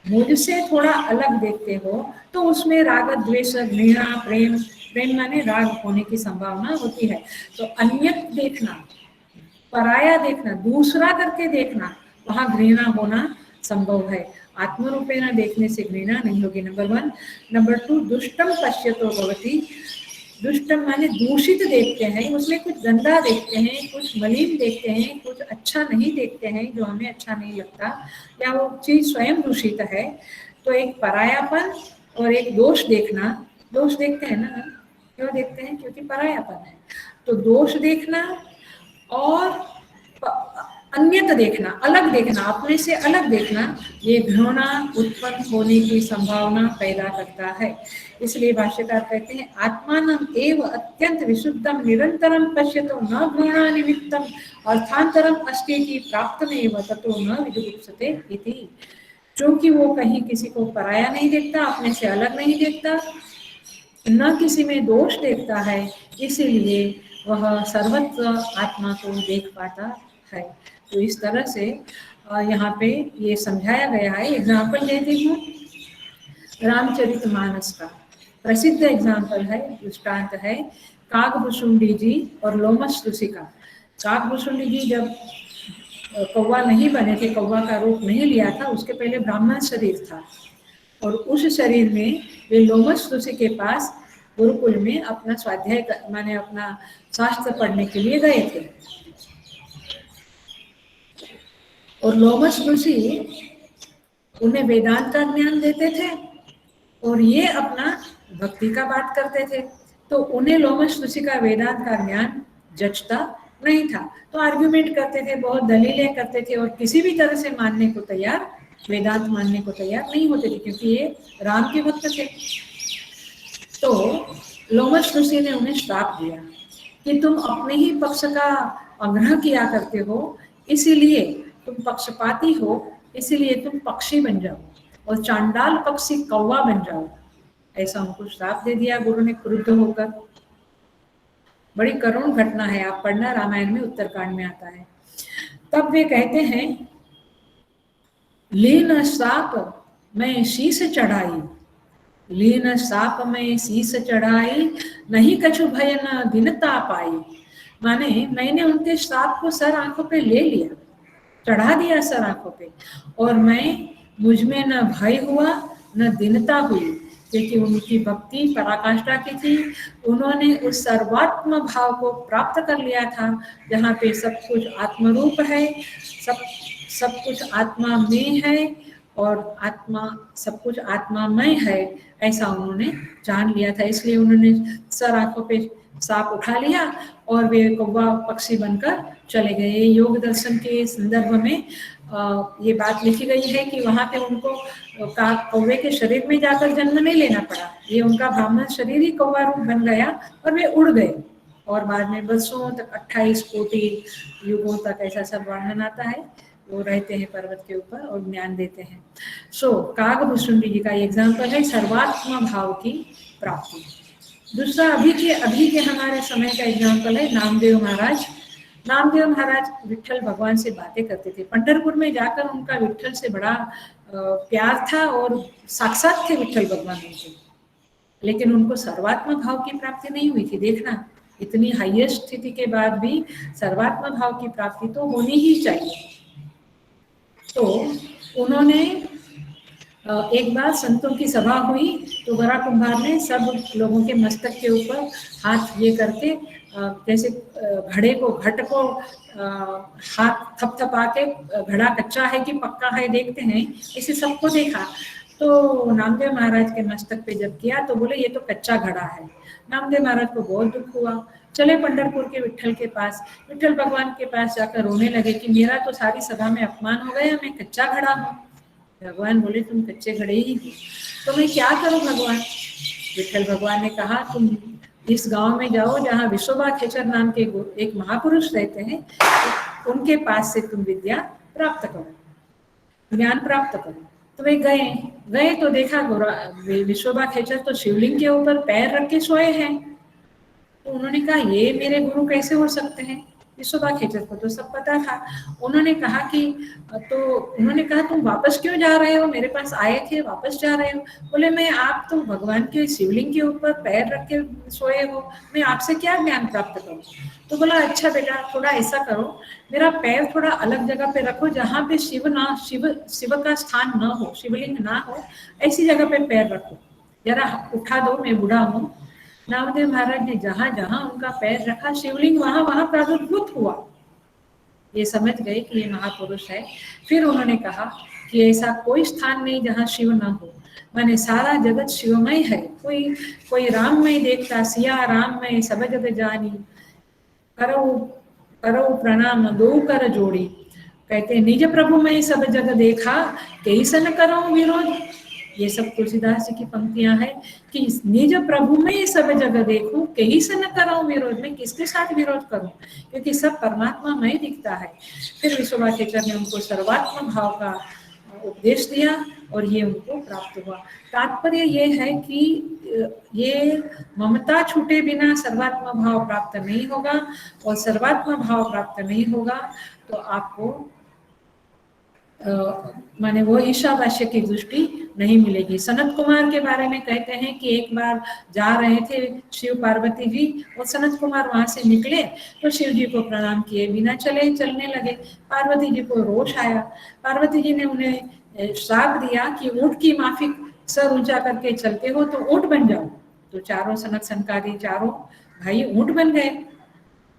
मुझसे थोड़ा अलग देखते हो, तो उसमें राग द्वेष घृणा प्रेम माने राग होने की संभावना होती है। तो अन्यत देखना, पराया देखना, दूसरा करके देखना, वहां घृणा होना संभव है। आत्मरूपेण देखने से घृणा नहीं होगी, नंबर 1। नंबर 2, दुष्टम पश्यतो भवति। दुष्टम माने दूषित देखते हैं, उसमें कुछ गंदा देखते हैं, कुछ मलिन देखते हैं, कुछ अच्छा नहीं देखते हैं, जो हमें अच्छा नहीं लगता, या वो चीज स्वयं दूषित है। तो एक परायापन और एक दोष देखना। दोष देखते हैं ना, क्यों देखते हैं? क्योंकि परायापन है। तो दोष देखना और अन्यत देखना, अलग देखना, अपने से अलग देखना, ये घृणा उत्पन्न होने की संभावना पैदा करता है। इसलिए भाष्यकार कहते हैं आत्मानं एव अत्यंत विशुद्धम निरंतरम पश्यतो न घृणा निमित्तम अर्थांतरम अस्ति इति प्राप्तमेव ततो न विजुगुप्सते इति। क्योंकि वो कहीं किसी को पराया नहीं देखता, अपने से अलग नहीं देखता, न किसी में दोष देखता है, इसीलिए वह सर्वत्र आत्मा को देख पाता है। तो इस तरह से यहाँ पे ये समझाया गया है। एग्जाम्पल देती हूँ रामचरितमानस का, प्रसिद्ध एग्जाम्पल है, दृष्टांत है काकभुसुंडी जी और लोमस ऋषिका। काकभुसुंडी जी जब कौवा नहीं बने थे, कौवा का रूप नहीं लिया था, उसके पहले ब्राह्मण शरीर था। और उस शरीर में वे लोमस ऋषि के पास गुरुकुल में अपना स्वाध्याय माने अपना शास्त्र पढ़ने के लिए गए थे। और लोमस ऋषि उन्हें वेदांत का ज्ञान देते थे और ये अपना भक्ति का बात करते थे। तो उन्हें लोमस ऋषि का वेदांत का ज्ञान जचता नहीं था, तो आर्ग्यूमेंट करते थे, बहुत दलीलें करते थे और किसी भी तरह से मानने को तैयार, वेदांत मानने को तैयार नहीं होते थे, क्योंकि ये राम के भक्त थे। तो लोमस ऋषि ने उन्हें श्राप दिया कि तुम अपने ही पक्ष का आग्रह किया करते हो, इसीलिए तुम पक्षपाती हो, इसीलिए तुम पक्षी बन जाओ और चांडाल पक्षी कौवा बन जाओ। ऐसा उनको श्राप दे दिया गुरु ने क्रुद्ध होकर। बड़ी करुण घटना है, आप पढ़ना, रामायण में उत्तरकांड में आता है। तब वे कहते हैं, लीन श्राप मैं शीश चढ़ाई, लीन श्राप में शीश चढ़ाई, नहीं कछु भय न दीनता पाई। माने मैंने उनके श्राप को सर आंखों पे ले लिया, चढ़ा दिया सर आंखों पे, और मुझ में न भय हुआ न दीनता हुई, क्योंकि उनकी भक्ति पराकाष्ठा की थी। उन्होंने उस सर्वात्म भाव को प्राप्त कर लिया था, जहाँ पे सब कुछ आत्मरूप है, सब कुछ आत्मा में है और आत्मा सब कुछ आत्मामय है, ऐसा उन्होंने जान लिया था। इसलिए उन्होंने सर आंखों पे सांप उठा लिया और वे कौवा पक्षी बनकर चले गए। योग दर्शन के संदर्भ में ये बात लिखी गई है कि वहां पे उनको कौवे के शरीर में जाकर जन्म नहीं लेना पड़ा, ये उनका ब्राह्मण शरीर ही कौवा रूप बन गया और वे उड़ गए। और बाद में वर्षों तक 28 कोटि युगों तक ऐसा सब वर्णन आता है, वो रहते हैं पर्वत के ऊपर और ज्ञान देते हैं। कागभूषुंडी जी का एग्जाम्पल है सर्वात्म भाव की प्राप्ति। दूसरा अभी के हमारे समय का एग्जाम्पल है नामदेव महाराज। नामदेव महाराज विट्ठल भगवान से बातें करते थे। पंढरपुर में जाकर उनका विट्ठल से बड़ा प्यार था और साक्षात थे विट्ठल भगवान उनके, लेकिन उनको सर्वात्म भाव की प्राप्ति नहीं हुई थी। देखना, इतनी हाईएस्ट स्थिति के बाद भी सर्वात्म भाव की प्राप्ति तो होनी ही चाहिए। तो उन्होंने एक बार संतों की सभा हुई तो बड़ा कुंभार ने सब लोगों के मस्तक के ऊपर हाथ ये करके जैसे घट को हाथ थपथपा के, घड़ा कच्चा है कि पक्का है देखते हैं, इसे सबको देखा। तो नामदेव महाराज के मस्तक पे जब किया तो बोले ये तो कच्चा घड़ा है। नामदेव महाराज को बहुत दुख हुआ, चले पंढरपुर के विट्ठल के पास, विट्ठल भगवान के पास जाकर रोने लगे कि मेरा तो सारी सभा में अपमान हो गया, मैं कच्चा घड़ा हूँ। भगवान बोले तुम कच्चे घड़े ही हो, तो मैं क्या करूं भगवान। विट्ठल भगवान ने कहा तुम इस गांव में जाओ जहाँ विश्वबा खेचर नाम के एक महापुरुष रहते हैं, उनके पास से तुम विद्या प्राप्त करो, ज्ञान प्राप्त करो। तो वे गए तो देखा विश्वबा खेचर तो शिवलिंग के ऊपर पैर रख के सोए हैं। तो उन्होंने कहा ये मेरे गुरु कैसे हो सकते हैं, विश्वबा खेचर को तो सब पता था। उन्होंने कहा तुम वापस क्यों जा रहे हो, मेरे पास आए थे वापस जा रहे हो। बोले मैं, आप तो भगवान के शिवलिंग के ऊपर पैर रख के सोए हो, मैं आपसे क्या ज्ञान प्राप्त करूं। तो बोला अच्छा बेटा थोड़ा ऐसा करो, मेरा पैर थोड़ा अलग जगह पे रखो जहाँ पे शिव का स्थान न हो, शिवलिंग ना हो, ऐसी जगह पे पैर रखो, जरा उठा दो, मैं बूढ़ा हूँ। नामदेव महाराज ने जहां जहां उनका पैर रखा शिवलिंग वहां वहां प्रादुर्भूत हुआ। ये समझ गए कि ये महापुरुष है। फिर उन्होंने कहा कि ऐसा कोई स्थान नहीं जहां शिव ना हो, माने सारा जगत शिवमय है। कोई राममय देखता, सिया राममय सब जग जानी, करो प्रणाम दो कर जोड़ी। कहते निज प्रभु में सब जग देखा, कैसन करो विरोध। ये सब तुलसीदास जी की पंक्तियां हैं कि निज प्रभु में सब जगह देखूं, कहीं से न कराऊं विरोध, में किसके साथ विरोध करूं, क्योंकि सब परमात्मा में दिखता है। फिर विश्वबा खेचर ने उनको सर्वात्म भाव का उपदेश दिया और ये उनको प्राप्त हुआ। तात्पर्य ये है कि ये ममता छूटे बिना सर्वात्म भाव प्राप्त नहीं होगा, और सर्वात्म भाव प्राप्त नहीं होगा तो आपको माने वो ईशावास्य की दृष्टि नहीं मिलेगी। सनत कुमार के बारे में कहते हैं कि एक बार जा रहे थे शिव पार्वती जी, और सनत कुमार वहां से निकले तो शिव जी को प्रणाम किए बिना चलने लगे। पार्वती जी को रोष आया, पार्वती जी ने उन्हें श्राप दिया कि ऊंट की माफिक सर ऊंचा करके चलते हो तो ऊंट बन जाओ। तो चारों सनक सनकादि चारों भाई ऊंट बन गए।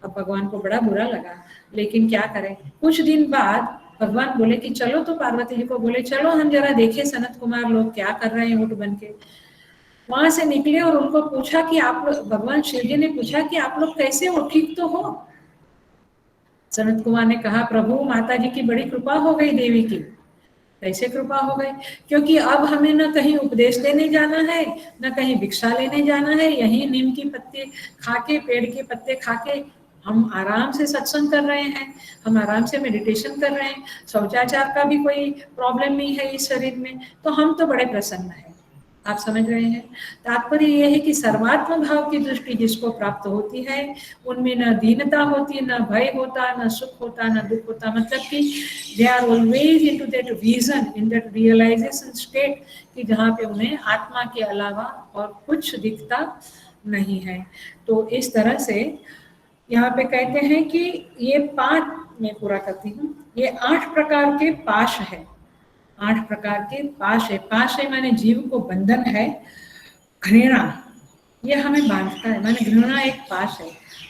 अब भगवान को बड़ा बुरा लगा, लेकिन क्या करें। कुछ दिन बाद भगवान बोले कि चलो, तो पार्वती जी को बोले चलो हम जरा देखें सनत कुमार लोग क्या कर रहे हैं ऊंट बन के। वहां से निकले और उनको पूछा कि आप लोग, भगवान शिव जी ने पूछा कि आप लोग कैसे हो, ठीक तो हो। सनत कुमार ने कहा प्रभु माता जी की बड़ी कृपा हो गई, देवी की। कैसे कृपा हो गई? क्योंकि अब हमें न कहीं उपदेश देने जाना है, न कहीं भिक्षा लेने जाना है। यही नीम की पत्ते खाके, पेड़ के पत्ते खाके हम आराम से सत्संग कर रहे हैं, हम आराम से मेडिटेशन कर रहे हैं। शौचाचार का भी कोई प्रॉब्लम नहीं है इस शरीर में, तो हम तो बड़े प्रसन्न हैं। आप समझ रहे हैं? तात्पर्य यह है कि सर्वात्म भाव की दृष्टि जिसको प्राप्त होती है, उनमें न दीनता होती, न भय होता, न सुख होता, न दुख होता। मतलब कि they are always into that vision, in that realization state, कि जहाँ पे उन्हें आत्मा के अलावा और कुछ दिखता नहीं है। तो इस तरह से यहाँ पे कहते हैं कि ये 5, मैं पूरा करती हूँ, ये 8 प्रकार के पाश है। 8 प्रकार के पाश है। पाश है माने जीव को बंधन है। घृणा, ये हमें बांधता है, माने घृणा एक पाश है।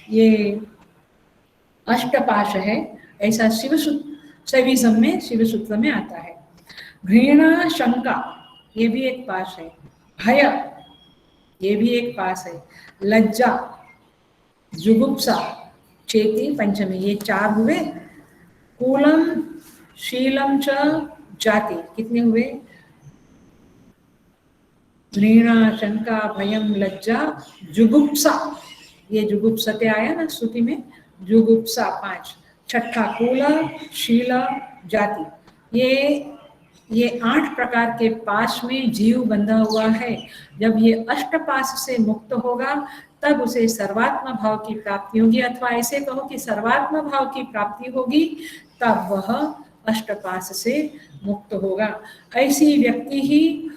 ये अष्टपाश है, ऐसा शैविज्म में, शिव सूत्र में आता है। घृणा, शंका, ये भी एक पाश है। भय, ये भी एक पाश है। लज्जा, जुगुप्सा, चेती, पंचमी, ये 4 हुए। कूलम, शीलम च जाति, कितने हुए? घृणा, शंका, भयम, लज्जा, जुगुप्सा, ये जुगुप्सते आया ना श्रुति में, जुगुप्सा 5। छठा कूला, शीला, जाति, ये 8 प्रकार के पाश में जीव बंधा हुआ है। जब ये अष्टपाश से मुक्त होगा तब उसे सर्वात्म भाव की प्राप्ति होगी, अथवा ऐसे कहो कि सर्वात्म भाव की प्राप्ति होगी, तब वह अष्टपाश से मुक्त होगा। ऐसी व्यक्ति ही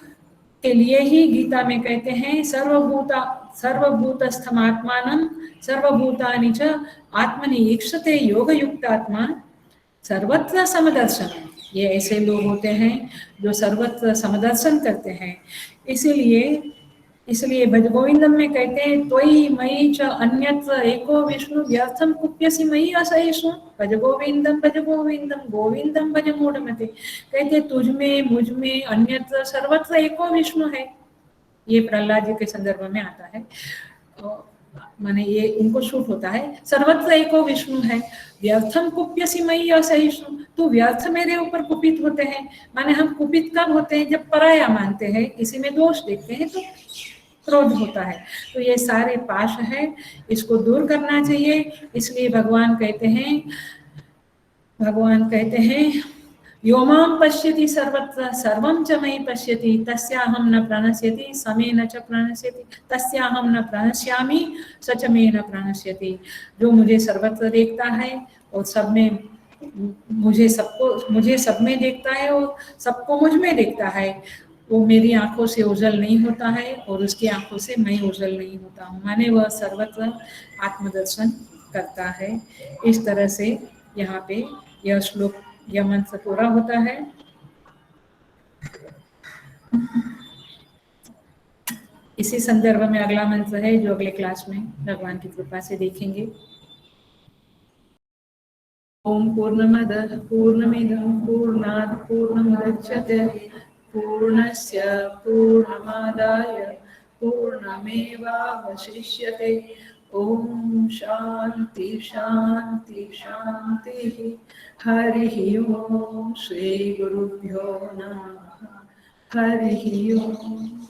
के लिए ही गीता में कहते हैं सर्वभूतस्थमात्मानं सर्वभूतानि च आत्मनि ईक्षते योग युक्तात्मा सर्वत्र समदर्शन। ये ऐसे लोग होते हैं जो सर्वत्र समदर्शन करते हैं। इसलिए भज गोविंदम में कहते हैं त्वयि मयि च अन्यत्र एको विष्णु व्यर्थम कुप्यसि मयि असहिष्णु। भज गोविंदम गोविंदम भज मूढ़मते। कहते तुझ में, मुझ में, अन्यत्र, सर्वत्र एको विष्णु है। ये प्रहलाद जी के संदर्भ में आता है, माने ये उनको शूट होता है। सर्वत्र एको विष्णु है। व्यर्थम कुप्यसि मयि असहिष्णु, तो व्यर्थ मेरे ऊपर कुपित होते हैं। माने हम कुपित कब होते हैं? जब पराया मानते हैं, किसी में दोष देखते हैं तो क्रोध होता है। तो ये सारे पाश है, इसको दूर करना चाहिए। इसलिए भगवान कहते हैं योमां पश्यति सर्वत्र सर्वं च मयि पश्यति तस्याहं न प्रणश्यति समेन च प्रणश्यति तस्याहं न प्रणश्यामि स च मे न प्रणश्यति। जो मुझे सर्वत्र देखता है और सब में मुझे सब में देखता है और सबको मुझ में देखता है, वो मेरी आंखों से ओझल नहीं होता है और उसकी आंखों से मैं ओझल नहीं होता हूँ। माने वह सर्वत्र आत्मदर्शन करता है। इस तरह से यहाँ पे यह श्लोक, यह मंत्र पूरा होता है। इसी संदर्भ में अगला मंत्र है जो अगले क्लास में भगवान की कृपा से देखेंगे। ओम पूर्णमदः पूर्णमिदं पूर्णात् पूर्णमुदच्यते पूर्णस्य पूर्णमादाय पूर्णमेवावशिष्यते। ओम शांति शांति शांति। हरि ओम। श्री गुरुभ्यो नमः। हरि ओम।